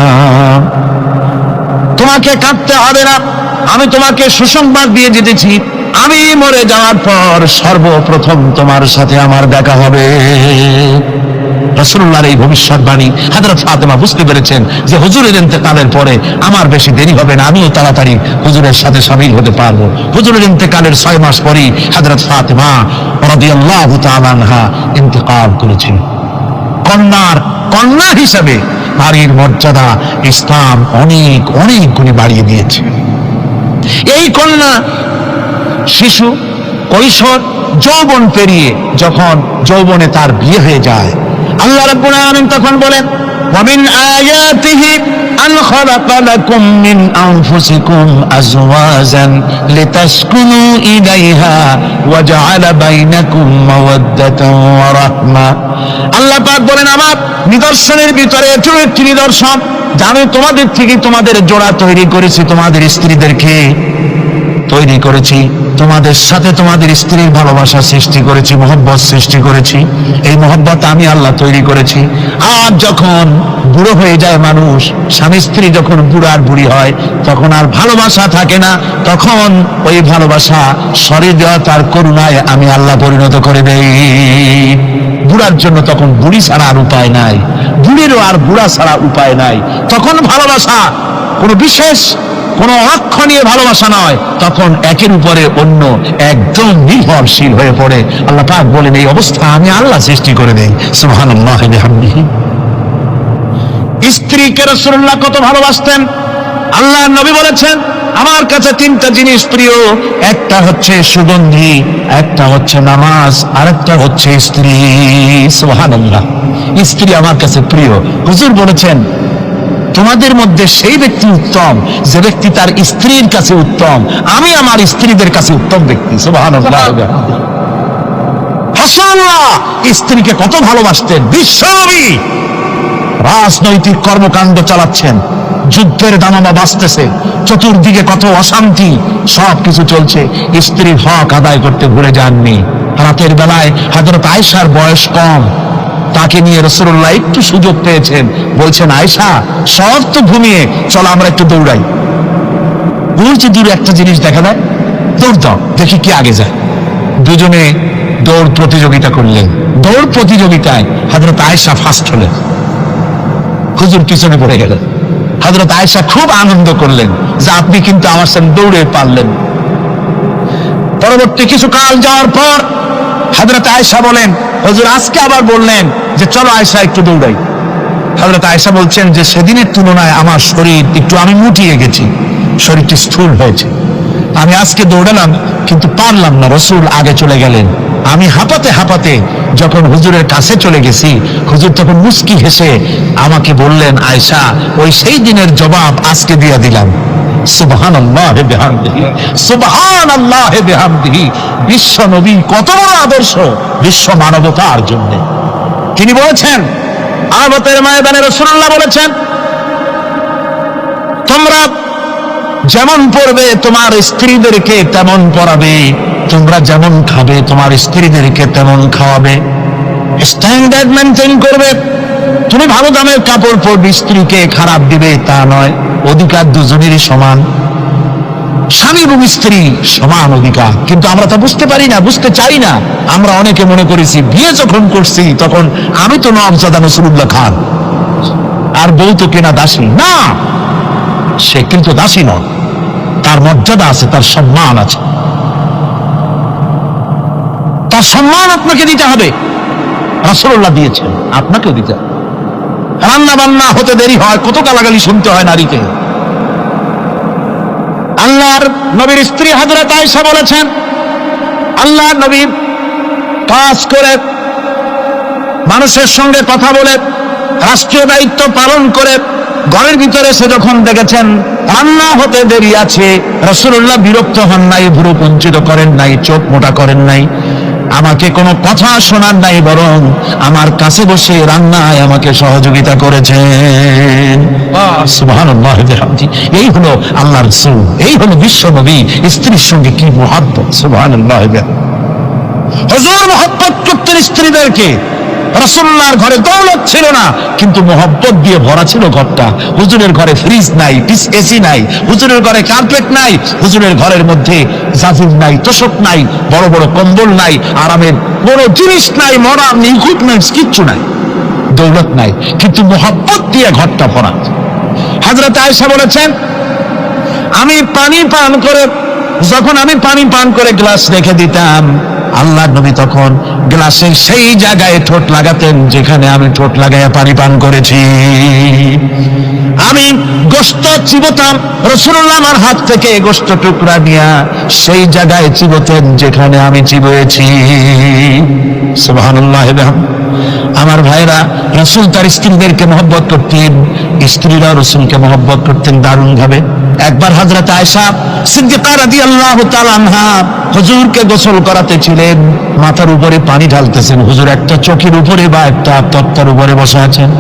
তোমাকে কাঁদতে হবে না। আমি তোমাকে সুসংবাদ দিয়ে যেতেছি, আমি মরে যাওয়ার পর সর্বপ্রথম তোমার সাথে আমার দেখা হবে। রাসূলুল্লাহর এই ভবিষ্যৎবাণী হযরত ফাতেমা বুঝতে পেরেছেন যে হুজুরের ইন্তেকালের পরে আমার বেশি দেরি হবে না, আমিও তাড়াতাড়ি হুজুরের সাথে শামিল হতে পারবো। হুজুরের ইন্তেকালের 6 মাস পরেই হযরত ফাতেমা রাদিয়াল্লাহু তাআলা আনহা ইন্তেকাল করেছেন। কন্যা হিসাবে নারীর মর্যাদা ইসলাম অনেক অনেক গুণে বাড়িয়ে দিয়েছে। এই কন্যা শিশু, কৈশোর, যৌবন পেরিয়ে যখন যৌবনে তার বিয়ে হয়ে যায়, আল্লাহ রাব্বুল আলামিন তখন বলেন, ওয়া মিন আয়াতিহি আন খালাকা লাকুম মিন আনফুসিকুম আজওয়াজান লিতাসকুনু ইলাইহা ওয়া জাআলা বাইনাকুম মাওয়াদ্দাতান ওয়া রাহমা। আল্লাহ পাক বলেন, আমার নিদর্শনের ভিতরে এটি একটি নিদর্শন, আমি তোমাদের থেকে তোমাদের জোড়া তৈরি করেছি, তোমাদের স্ত্রীদেরকে তৈরি করেছি, তোমাদের সাথে তোমাদের স্ত্রীর ভালোবাসা সৃষ্টি করেছি, মহব্বত সৃষ্টি করেছি। এই মহব্বত আমি আল্লাহ তৈরি করেছি। আর যখন বুড়ো হয়ে যায় মানুষ, স্বামী স্ত্রী যখন বুড়ার বুড়ি হয়, তখন আর ভালোবাসা থাকে না, তখন ওই ভালোবাসা সহৃদয়তার করুণায় আমি আল্লাহ পরিণত করে দেই। বুড়ার জন্য তখন বুড়ি ছাড়া আর উপায় নাই, বুড়িরও আর বুড়া ছাড়া উপায় নাই। তখন ভালোবাসা কোনো বিশেষ কোনো অক্ষণীয় ভালোবাসা নয়, তখন একের উপরে অন্য একদম নির্ভরশীল হয়ে পড়ে। আল্লাহ পাক বলেন, এই অবস্থা আমি আল্লাহ সৃষ্টি করে দেই। সুবহানাল্লাহ বিহামদিহি। স্ত্রীকে রাসূলুল্লাহ কত ভালোবাসতেন। আল্লাহর নবী বলেছেন, আমার কাছে 3টা জিনিস প্রিয়, একটা হচ্ছে সুগন্ধি, একটা হচ্ছে নামাজ, আর একটা হচ্ছে স্ত্রী। সুবহানাল্লাহ। স্ত্রী আমার কাছে প্রিয়। হুজুর বলেছেন, তোমাদের মধ্যে সেই ব্যক্তি উত্তম যে ব্যক্তি তার স্ত্রীর কাছে উত্তম। আমি আমার স্ত্রীদের কাছে উত্তম ব্যক্তি। সুবহানাল্লাহ। রাসূলুল্লাহ স্ত্রীকে কত ভালোবাসতেন। বিশ্বনবী রাজনৈতিক কর্মকাণ্ড চালাচ্ছেন, যুদ্ধের দামামা বাজতেছে, চতুর্দিকে কত অশান্তি, সবকিছু চলছে, স্ত্রীর হক আদায় করতে ভুলে যাননি। রাতের বেলায় হযরত আয়েশার বয়স কম, তাকে নিয়ে রাসূলুল্লাহ একটু সুযোগ পেয়েছেন, বলছেন, আয়েশা সব তো ঘুমিয়ে, চলো আমরা একটু দৌড়াই। ওই যে দূরে একটা জিনিস দেখা যায়, দৌড় দাও, দেখি কি আগে যায়। দুজনে দৌড় প্রতিযোগিতা করলেন। দৌড় প্রতিযোগিতায় হযরত আয়েশা ফার্স্ট হলেন, হুজুর পিছনে পড়ে গেলেন। হযরত আয়েশা খুব আনন্দ করলেন যে আপনি কিন্তু আমার সঙ্গে দৌড়ে পারলেন। পরবর্তী কিছু কাল যাওয়ার পর হযরত আয়েশা বলেন, হুজুর আজকে আবার বললেন যে চলো আয়েশা একটু দৌড়াই। হযরত আয়েশা বলছেন যে সেদিনের তুলনায় আমার শরীর একটু, আমি মুটিয়ে গেছি, শরীরটি স্থূল হয়েছে, আমি আজকে দৌড়ালাম কিন্তু পারলাম না। রাসূল আগে চলে গেলেন, আমি হাঁপাতে হাঁপাতে যখন হুজুরের কাছে চলে গেছি, হুজুর তখন মুস্কি হেসে আমাকে বললেন, আয়েশা, ওই সেই দিনের জবাব আজকে দিয়ে দিলাম। সুবহানাল্লাহি বিহামদিহি, সুবহানাল্লাহি বিহামদিহি। বিশ্ব নবী কত বড় আদর্শ বিশ্ব মানবতার জন্য। তিনি বলেছেন, আরাফাতের ময়দানে রাসূলুল্লাহ বলেছেন, তোমরা যেমন পড়বে তোমার স্ত্রীদেরকে তেমন পড়াবে, তোমরা যেমন খাবে তোমার স্ত্রীদেরকে তেমন খাওয়াবে। স্ট্যান্ডার্ড মেনটেন করবে। তুমি ভালো দামের কাপড় পরবে, স্ত্রীকে খারাপ দিবে তা নয়। অধিকার দুজনেরই সমান, স্বামী এবং স্ত্রী সমান অধিকার। কিন্তু আমরা তা বুঝতে পারি না, বুঝতে চাই না। আমরা অনেকে মনে করেছি বিয়ে যখন করছি তখন আমি তো নওয়াবজাদা নসরুল্লাহ খান আর বউ তো কেনা দাসী। না, সে কিন্তু দাসী নয়, তার মর্যাদা আছে, তার সম্মান আছে, তার সম্মান আপনাকে দিতে হবে। রাসূলুল্লাহ দিয়েছেন, আপনাকেও দিতে হবে। রান্না বান্না হতে দেরি হয়, কত গালাগালি শুনতে হয় নারীকে। আল্লাহর নবীর স্ত্রী হযরত আয়েশা বলেছেন, আল্লাহর নবী কাজ করে, মানুষের সঙ্গে কথা বলে, রাষ্ট্রীয় দায়িত্ব পালন করে ঘরের ভিতরে এসে যখন দেখেছেন রান্না হতে দেরি আছে, রাসূলুল্লাহ বিরক্ত হন নাই, ভুরু কুঞ্চিত করেন নাই, চোখ মোটা করেন নাই, আমাকে কোনো কথা শোনার নাই, বরং আমার কাছে বসে রান্নায় আমাকে সহযোগিতা করেছেন। সুবহানাল্লাহ। এই হলো আল্লাহর রাসূল, এই হলো বিশ্ব নবী। স্ত্রীর সঙ্গে কি মুহাব্বত! সুবহানাল্লাহ। হুজুর মুহাব্বত করতেন স্ত্রীদেরকে। রাসূলুল্লাহর ঘরে দৌলত ছিল না, কিন্তু মুহাব্বত দিয়ে ভরা ছিল ঘরটা। হুজুরের ঘরে ফ্রিজ নাই, এসি নাই, হুজুরের ঘরে কার্পেট নাই, হুজুরের ঘরের মধ্যে জাজির নাই, তোশক নাই, বড় বড় কম্বল নাই, আরামের কোনো জিনিস নাই, মডার্ন ইকুইপমেন্টস কিচ্ছু নাই, দৌলত নাই, কিন্তু মুহাব্বত দিয়ে ঘরটা ভরা। হযরত আয়েশা বলেছেন, আমি পানি পান করে, যখন আমি পানি পান করে গ্লাস রেখে দিতাম, আল্লাহর নবী তখন গ্লাসের সেই জায়গায় ঠোঁট লাগাতেন যেখানে আমি ঠোঁট লাগাইয়া পানি পান করেছি। আমি গোশত চিবোতাম, রাসূলুল্লাহ আমার হাত থেকে গোশত টুকরা নিয়া সেই জায়গায় চিবোতেন যেখানে আমি চিবয়েছি। সুবহানাল্লাহ। আমার ভাইরা, রাসূল তার স্ত্রীদেরকে মহব্বত করতেন, স্ত্রীরা রাসূলকে মহব্বত করতেন দারুণ ভাবে। একবার হযরত আয়েশা সিদ্দিকা রাদিয়াল্লাহু তাআলা আনহা হুজুরকে গোসল করাতেছিলেন, মাথার উপরে পানি ঢালতেছেন, হুজুর একটা চকির উপরে বা একটা তক্তার উপরে বসে আছেন।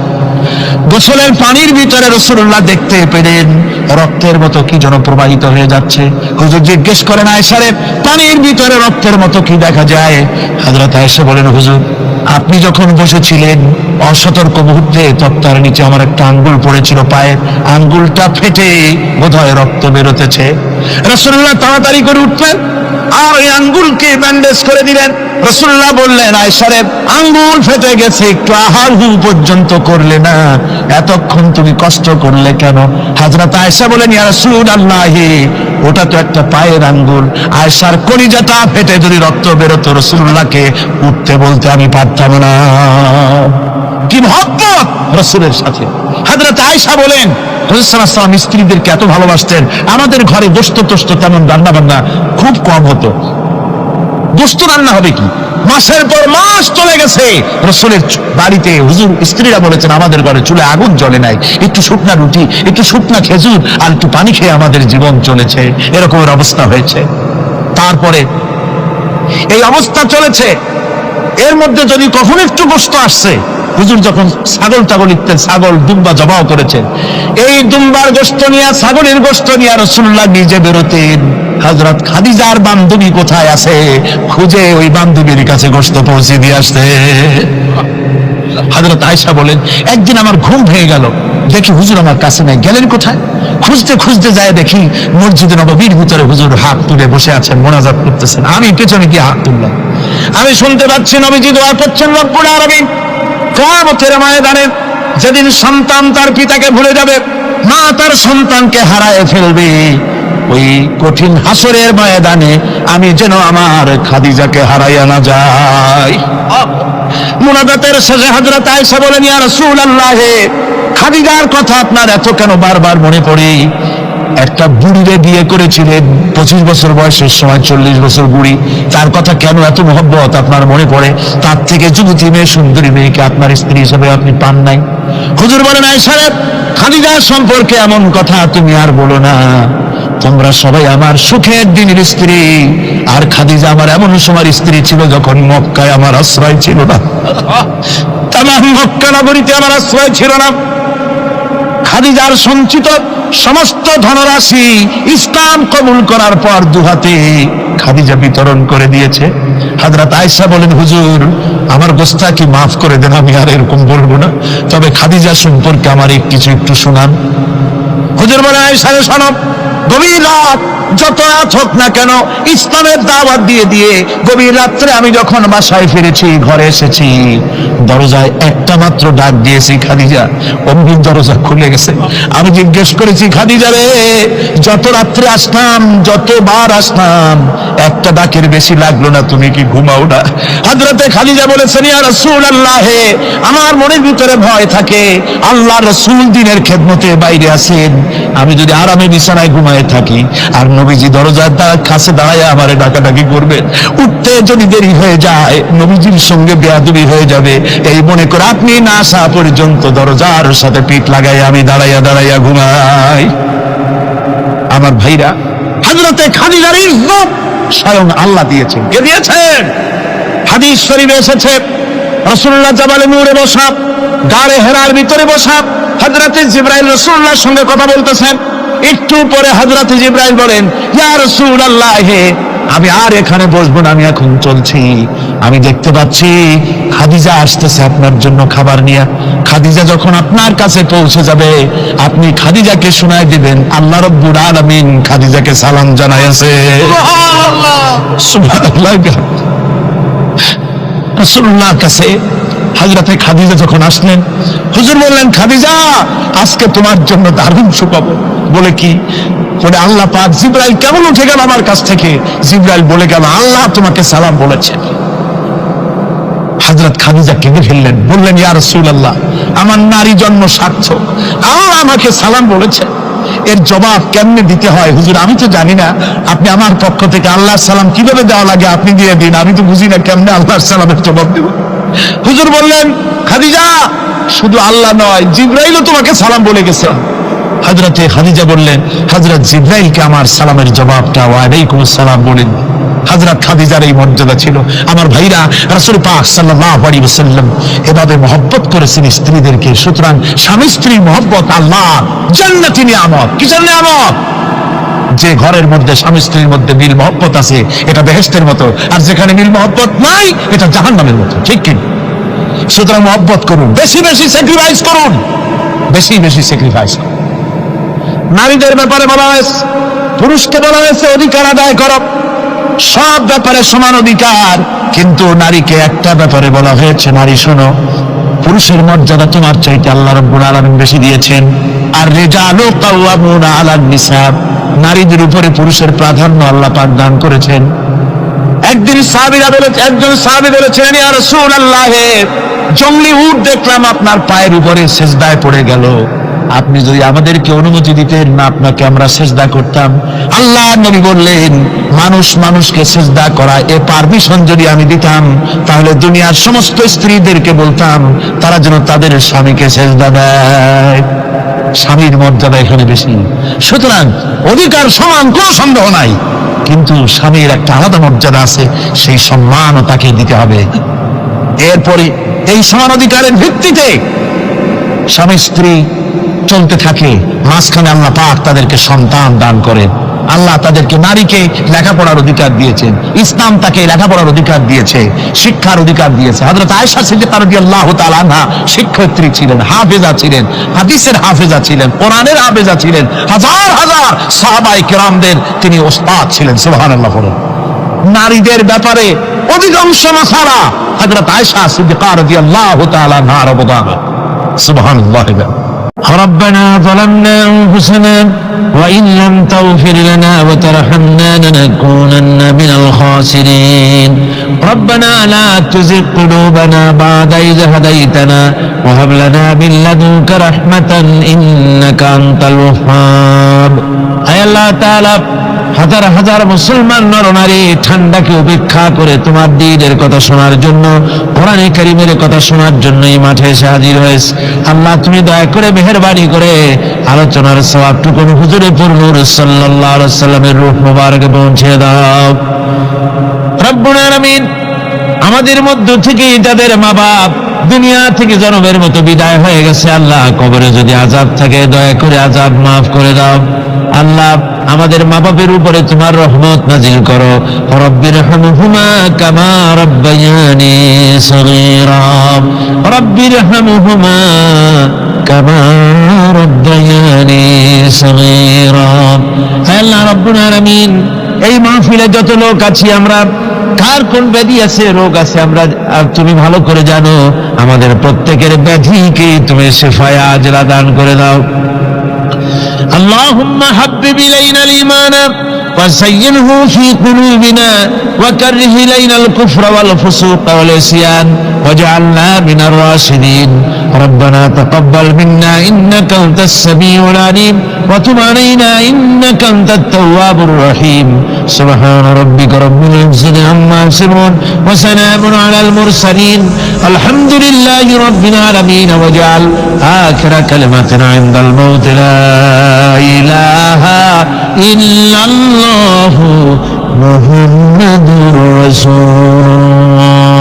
গোসলের পানির ভিতরে রাসূলুল্লাহ দেখতে পেলেন রক্তের মতো কি যেন প্রবাহিত হয়ে যাচ্ছে। হুজুর জিজ্ঞেস করেন, আয়েশা রে, পানির ভিতরে রক্তের মতো কি দেখা যায়? হযরত আয়েশা বলেন, হুজুর আপনি যখন বসেছিলেন অসতর্ক মুহূর্তে তক্তার নিচে আমার একটা আঙ্গুল পড়েছিল, পায়ের আঙ্গুলটা ফেটে বোধহয় রক্ত বেরোতেছে। রাসূলুল্লাহ তাড়াতাড়ি করে উঠলেন আর ওই আঙ্গুলকে ব্যান্ডেজ করে দিলেন। রাসূলুল্লাহ বললেন, আয়েশা রে, আঙ্গুল ফেটে গেছে, একটু আহার হু পর্যন্ত করলে না, এতক্ষণ তুমি কষ্ট করলে কেন? হযরত আয়েশা বলেন, ইয়া রাসূলুল্লাহ, ওটা তো একটা পায়ের আঙ্গুল। আয়েশার কলিজাটা ফেটে যদি রক্ত বেরোতো, রাসূলুল্লাহকে উঠতে বলতে আমি পারতাম না। কি মহব্বত রাসূলের সাথে! হযরত আয়েশা বলেন, রাসূল সাল্লাল্লাহু আলাইহি ওয়াসাল্লাম স্ত্রীদেরকে এত ভালোবাসতেন, আমাদের ঘরে গোশত টোস্ত তেমন রান্না বান্না খুব কম হতো। গোশত রান্না হবে কি, মাসের পর মাস চলে গেছে রাসূলের বাড়িতে, হুজুর স্ত্রীরা বলেছেন আমাদের ঘরে চুলে আগুন জ্বলে নাই, একটু শুকনা রুটি, একটু শুকনা খেজুর আর একটু পানি খেয়ে আমাদের জীবন চলেছে, এরকমের অবস্থা হয়েছে। তারপরে এই অবস্থা চলেছে, এর মধ্যে যদি কখনো একটু গোশত আসছে, হুজুর যখন ছাগল ইত্যাদি ছাগল দুম্বা জবাও করেছেন, এই দুম্বার গোশত নিয়ে, ছাগলের গোশত নিয়ে রাসূলুল্লাহ নিজে বেরোতেন। হযরত খাদিজার বান্ধবী কোথায় আছে খুঁজে ওই বান্ধবীর কাছে গোশত পৌঁছে দিয়ে আসতে। হযরত আয়েশা বলেন, একদিন আমার ঘুম ভেঙে গেল, দেখি হুজুর আমার কাছে নাই, গেলেন কোথায়? খুঁজতে খুঁজতে যায় দেখি মসজিদে নববীর ভিতরে হুজুর হাত তুলে বসে আছেন, মোনাজাত করতেছেন। আমি পেছনে গিয়ে হাত তুললাম, আমি শুনতে পাচ্ছি নবীজি দোয়া করছেন, রব্বুল আলামিন কিয়ামতের ময়দানে যেদিন সন্তান তার পিতাকে ভুলে যাবে, মা তার সন্তানকে হারায় ফেলবে, ওই কঠিন হাসরের ময়দানে আমি যেন আমার খাদিজাকে হারাইয়া না যাই। মুনাজাতের শেষে হযরত আয়েশা বলেন, ইয়া রাসূলুল্লাহ, খাদিজার কথা আপনার এত কেন বারবার মনে পড়ে? একটা বুড়িরে বিয়ে করেছিলেন 25 বছর বয়সের সময়, 40 বছর বুড়ি। তার কথা কেন এত মহব্বত আপনার মনে পড়ে? তার থেকে যুবতী মেয়ে, সুন্দরী মেয়েকে আপনার স্ত্রী হিসেবে আপনি পান নাই? হুজুর বলেন, আয়েশা খাদিজার সম্পর্কে এমন কথা তুমি আর বলো না। তোমরা সবাই আমার সুখের দিনের স্ত্রী, আর খাদিজা আমার এমন সময় স্ত্রী ছিল যখন মক্কায় আমার আশ্রয় ছিল না, তামাম মক্কা নগরীতে আমার আশ্রয় ছিল না। খাদিজার সঞ্চিত সমস্ত ধনরাশি ইসলাম কবুল করার পর দুহাতে খাদিজা বিতরণ করে দিয়েছে। হযরত আয়েশা বলেন, হুজুর আমার গোস্তাকি মাফ করে দেন, আমি আর এরকম বলবো না, তবে খাদিজা সম্পর্কে আমার কিছু একটু শোনান। হুজুর বলে, আয়েশা শোনো, গভীর রাত যত রাত হোক না কেন, ইসলামের দাওয়াত দিয়ে দিয়ে গভীর রাত্রে আমি যখন বাসায় ফিরেছি, ঘরে এসেছি, দরজায় একটা মাত্র ডাক দিয়েছি, খাদিজা। অমনি দরজা খুলে গেছে। আমি জিজ্ঞেস করেছি, খাদিজা রে, যত রাত্রে আসলাম, যতবার আসলাম, একটা ডাকের বেশি লাগলো না, তুমি কি ঘুমাও না? হযরতে খাদিজা বলেছেন, ইয়া রাসূলুল্লাহ, আমার মনের ভিতরে ভয় থাকে, আল্লাহর রাসূল দিনের খেদমতে বাইরে আছেন, আমি যদি আরামে বিছানায় ঘুমায় থাকি আর নবীজি দরজার কাছে দাঁড়ায় আমারে ডাকাডাকি করবে, উঠতে যদি দেরি হয়ে যায় নবীজির সঙ্গে বেয়াদবি হয়ে যাবে, এই মনে করে আপনি না আসা পর্যন্ত দরজার সাথে পিঠ লাগাই আমি দাঁড়াইয়া দাঁড়াইয়া ঘুমাই। আমার ভাইরা, হযরতে খাদিজার ইজ্জত স্বয়ং আল্লাহ দিয়েছেন। কে দিয়েছেন? হাদিস শরীফে এসেছে, রাসূলুল্লাহ জাবালে নূরে বসা, গাড়ে হেরার ভিতরে বসা, হযরতে জিবরাইল রাসূলুল্লাহর সঙ্গে কথা বলতেছেন। একটু পরে হযরতে জিবরাইল বলেন, ইয়া রাসূলুল্লাহ, আমি আর এখানে বসবো না, আমি এখন চলছি। আমি দেখতে পাচ্ছি খাদিজা আসতেছে আপনার জন্য খাবার নিয়ে। খাদিজা যখন আপনার কাছে পৌঁছে যাবে, আপনি খাদিজাকে শোনায় দিবেন আল্লাহ রাব্বুল আলামিন খাদিজাকে সালাম জানাইছে। সুবহানাল্লাহ। রাসূলুল্লাহর কাছে হযরতে খাদিজা যখন আসলেন, হুজুর বললেন, খাদিজা আজকে তোমার জন্য দারুণ সুখবর। বলে কি? বলে আল্লাহ পাক জিবরাইল কেমন উঠে গেল আমার কাছ থেকে, জিবরাইল বলে গেল আল্লাহ তোমাকে সালাম বলেছে। হযরত খাদিজা কেঁদে ফেললেন, বললেন, ইয়া রাসূলুল্লাহ, আমার নারী জন্ম সার্থক, আল্লাহ আমাকে সালাম বলেছে, এর জবাব কেমনে দিতে হয় হুজুর আমি তো জানি না, আপনি আমার পক্ষ থেকে আল্লাহর সালাম কিভাবে দেওয়া লাগে আপনি দিয়ে দিন, আমি তো বুঝি না কেমনে আল্লাহর সালামের জবাব দেব। হুজুর বললেন, খাদিজা শুধু আল্লাহ নয়, জিবরাইলও তোমাকে সালাম বলে গেছে। হযরতে খাদিজা বললেন, হযরত জিবরাইলকে আমার সালামের জবাবটা ওয়া আলাইকুম আসসালাম বলেন। হযরত খাদিজার এই মর্যাদা ছিল। আমার ভাইরা, রাসূল পাক সাল্লাল্লাহু আলাইহি ওয়াসাল্লাম এভাবে মহব্বত করেছেন স্ত্রীদেরকে। সুতরাং স্বামী স্ত্রীর মহব্বত আল্লাহ জান্নাতি নিয়ামত। কিসের নিয়ামত? যে ঘরের মধ্যে স্বামী স্ত্রীর মধ্যে মিল মহব্বত আছে এটা বেহেশতের মতো, আর যেখানে মিল মহব্বত নাই এটা জাহান্নামের মতো। ঠিক কি? সুতরাং মহব্বত করুন, বেশি বেশি স্যাক্রিফাইস করুন, বেশি বেশি স্যাক্রিফাইস করুন। নারীদের ব্যাপারে বলা হয়েছে, পুরুষকে বলা হয়েছে অধিকার আদায় করো, সব ব্যাপারে সমান অধিকার, কিন্তু নারীকে একটা ব্যাপারে বলা হয়েছে, নারী শোনো, পুরুষের মর্যাদা তোমার চাইতে আল্লাহ রাব্বুল আলামিন বেশি দিয়েছেন। আর রিজালু কাওয়ামুনা আলান নিসা, নারীদের উপরে পুরুষের প্রাধান্য আল্লাহ পাক দান করেছেন। একজন সাহাবী বলেছিলেন, ইয়া রাসূলুল্লাহ, জঙ্গলি উট দেখলাম আপনার পায়ের উপরে সেজদায় পড়ে গেল, আপনি যদি আমাদেরকে অনুমতি দিতেন না আপনাকে আমরা সেজদা করতাম। আল্লাহ নবী বললেন, মানুষ মানুষকে সেজদা করা এ পারমিশন যদি আমি দিতাম তাহলে দুনিয়ার সমস্ত স্ত্রীদেরকে বলতাম তারা যেন তাদের স্বামীকে সেজদা দেয়। স্বামীর মর্যাদা এখানে বেশি। সুতরাং অধিকার সমান, কোনো সন্দেহ নাই, কিন্তু স্বামীর একটা আলাদা মর্যাদা আছে, সেই সম্মানও তাকে দিতে হবে। এরপরে এই সমান অধিকারের ভিত্তিতে স্বামী স্ত্রী চলতে থাকে, মাঝখানে আল্লাহ পাক তাদেরকে সন্তান দান করেন। আল্লাহ তাদেরকে, নারীকে লেখাপড়ার অধিকার দিয়েছেন, ইসলাম তাকে লেখাপড়ার অধিকার দিয়েছে, শিক্ষার অধিকার দিয়েছে। হযরত আয়েশা সিদ্দিকা রাদিয়াল্লাহু তাআলা আনহা শিক্ষয়িত্রী ছিলেন, হাফেজা ছিলেন, হাদিসের হাফেজা ছিলেন, কোরআনের হাফেজা ছিলেন, হাজার হাজার সাহাবায়ে কেরামদের তিনি ওস্তাদ ছিলেন। সুবহানাল্লাহ। নারীদের ব্যাপারে অধিকাংশ মাসালা হযরত আয়েশা সিদ্দিকা রাদিয়াল্লাহু তাআলা আনহার অবদান। সুবহানাল্লাহ। ربنا ظلمنا أنفسنا وإن لم تغفر لنا وترحمنا لنكونن من الخاسرين ربنا لا تزغ قلوبنا بعد إذ هديتنا وهب لنا من لدنك رحمة إنك أنت الوهاب أي الله تعالى হাজার হাজার মুসলমান নরনারী ঠান্ডাকে উপেক্ষা করে তোমার দ্বীনের কথা শোনার জন্য, কোরআনে কারীমের কথা শোনার জন্য এই মাঠে এসে হাজির হয়েছে। আল্লাহ তুমি দয়া করে মেহেরবানি করে আলোচনার সওয়াবটুকু হুজুরে নূর সাল্লাল্লাহু আলাইহি ওয়াসাল্লামের রূহ মুবারকে পৌঁছে দাও। রব্বুল আলামিন, আমাদের মধ্য থেকে যাদের মা বাপ দুনিয়া থেকে জনমের মতো বিদায় হয়ে গেছে, আল্লাহ কবরে যদি আযাব থাকে দয়া করে আযাব মাফ করে দাও। আল্লাহ আমাদের মা বাপের উপরে তোমার রহমত নাজিল করো। রব্বিরহামহুমা কামা রাব্বায়ানি সগীরা, রব্বিরহামহুমা কামা রাব্বায়ানি সগীরা। হে আল্লাহ রাব্বুল আলামিন, এই মাহফিলে যত লোক আছি আমরা, কার কোন ব্যাধি আছে, রোগ আছে, আমরা তুমি ভালো করে জানো। আমাদের প্রত্যেকের ব্যাধিকে তুমি শিফায়ে আজলা দান করে দাও। اللهم حبب إلينا الإيمان وزينه في قلوبنا وكره إلينا الكفر والفسوق والعصيان واجعلنا من الراشدين ربنا تقبل منا إنك أنت السميع العليم وتب علينا إنك أنت التواب الرحيم سبحان ربك رب العزة عما يصفون وسلام على المرسلين الحمد لله رب العالمين واجعل آخر كلمتنا عند الموت لا إله إلا الله محمد رسول الله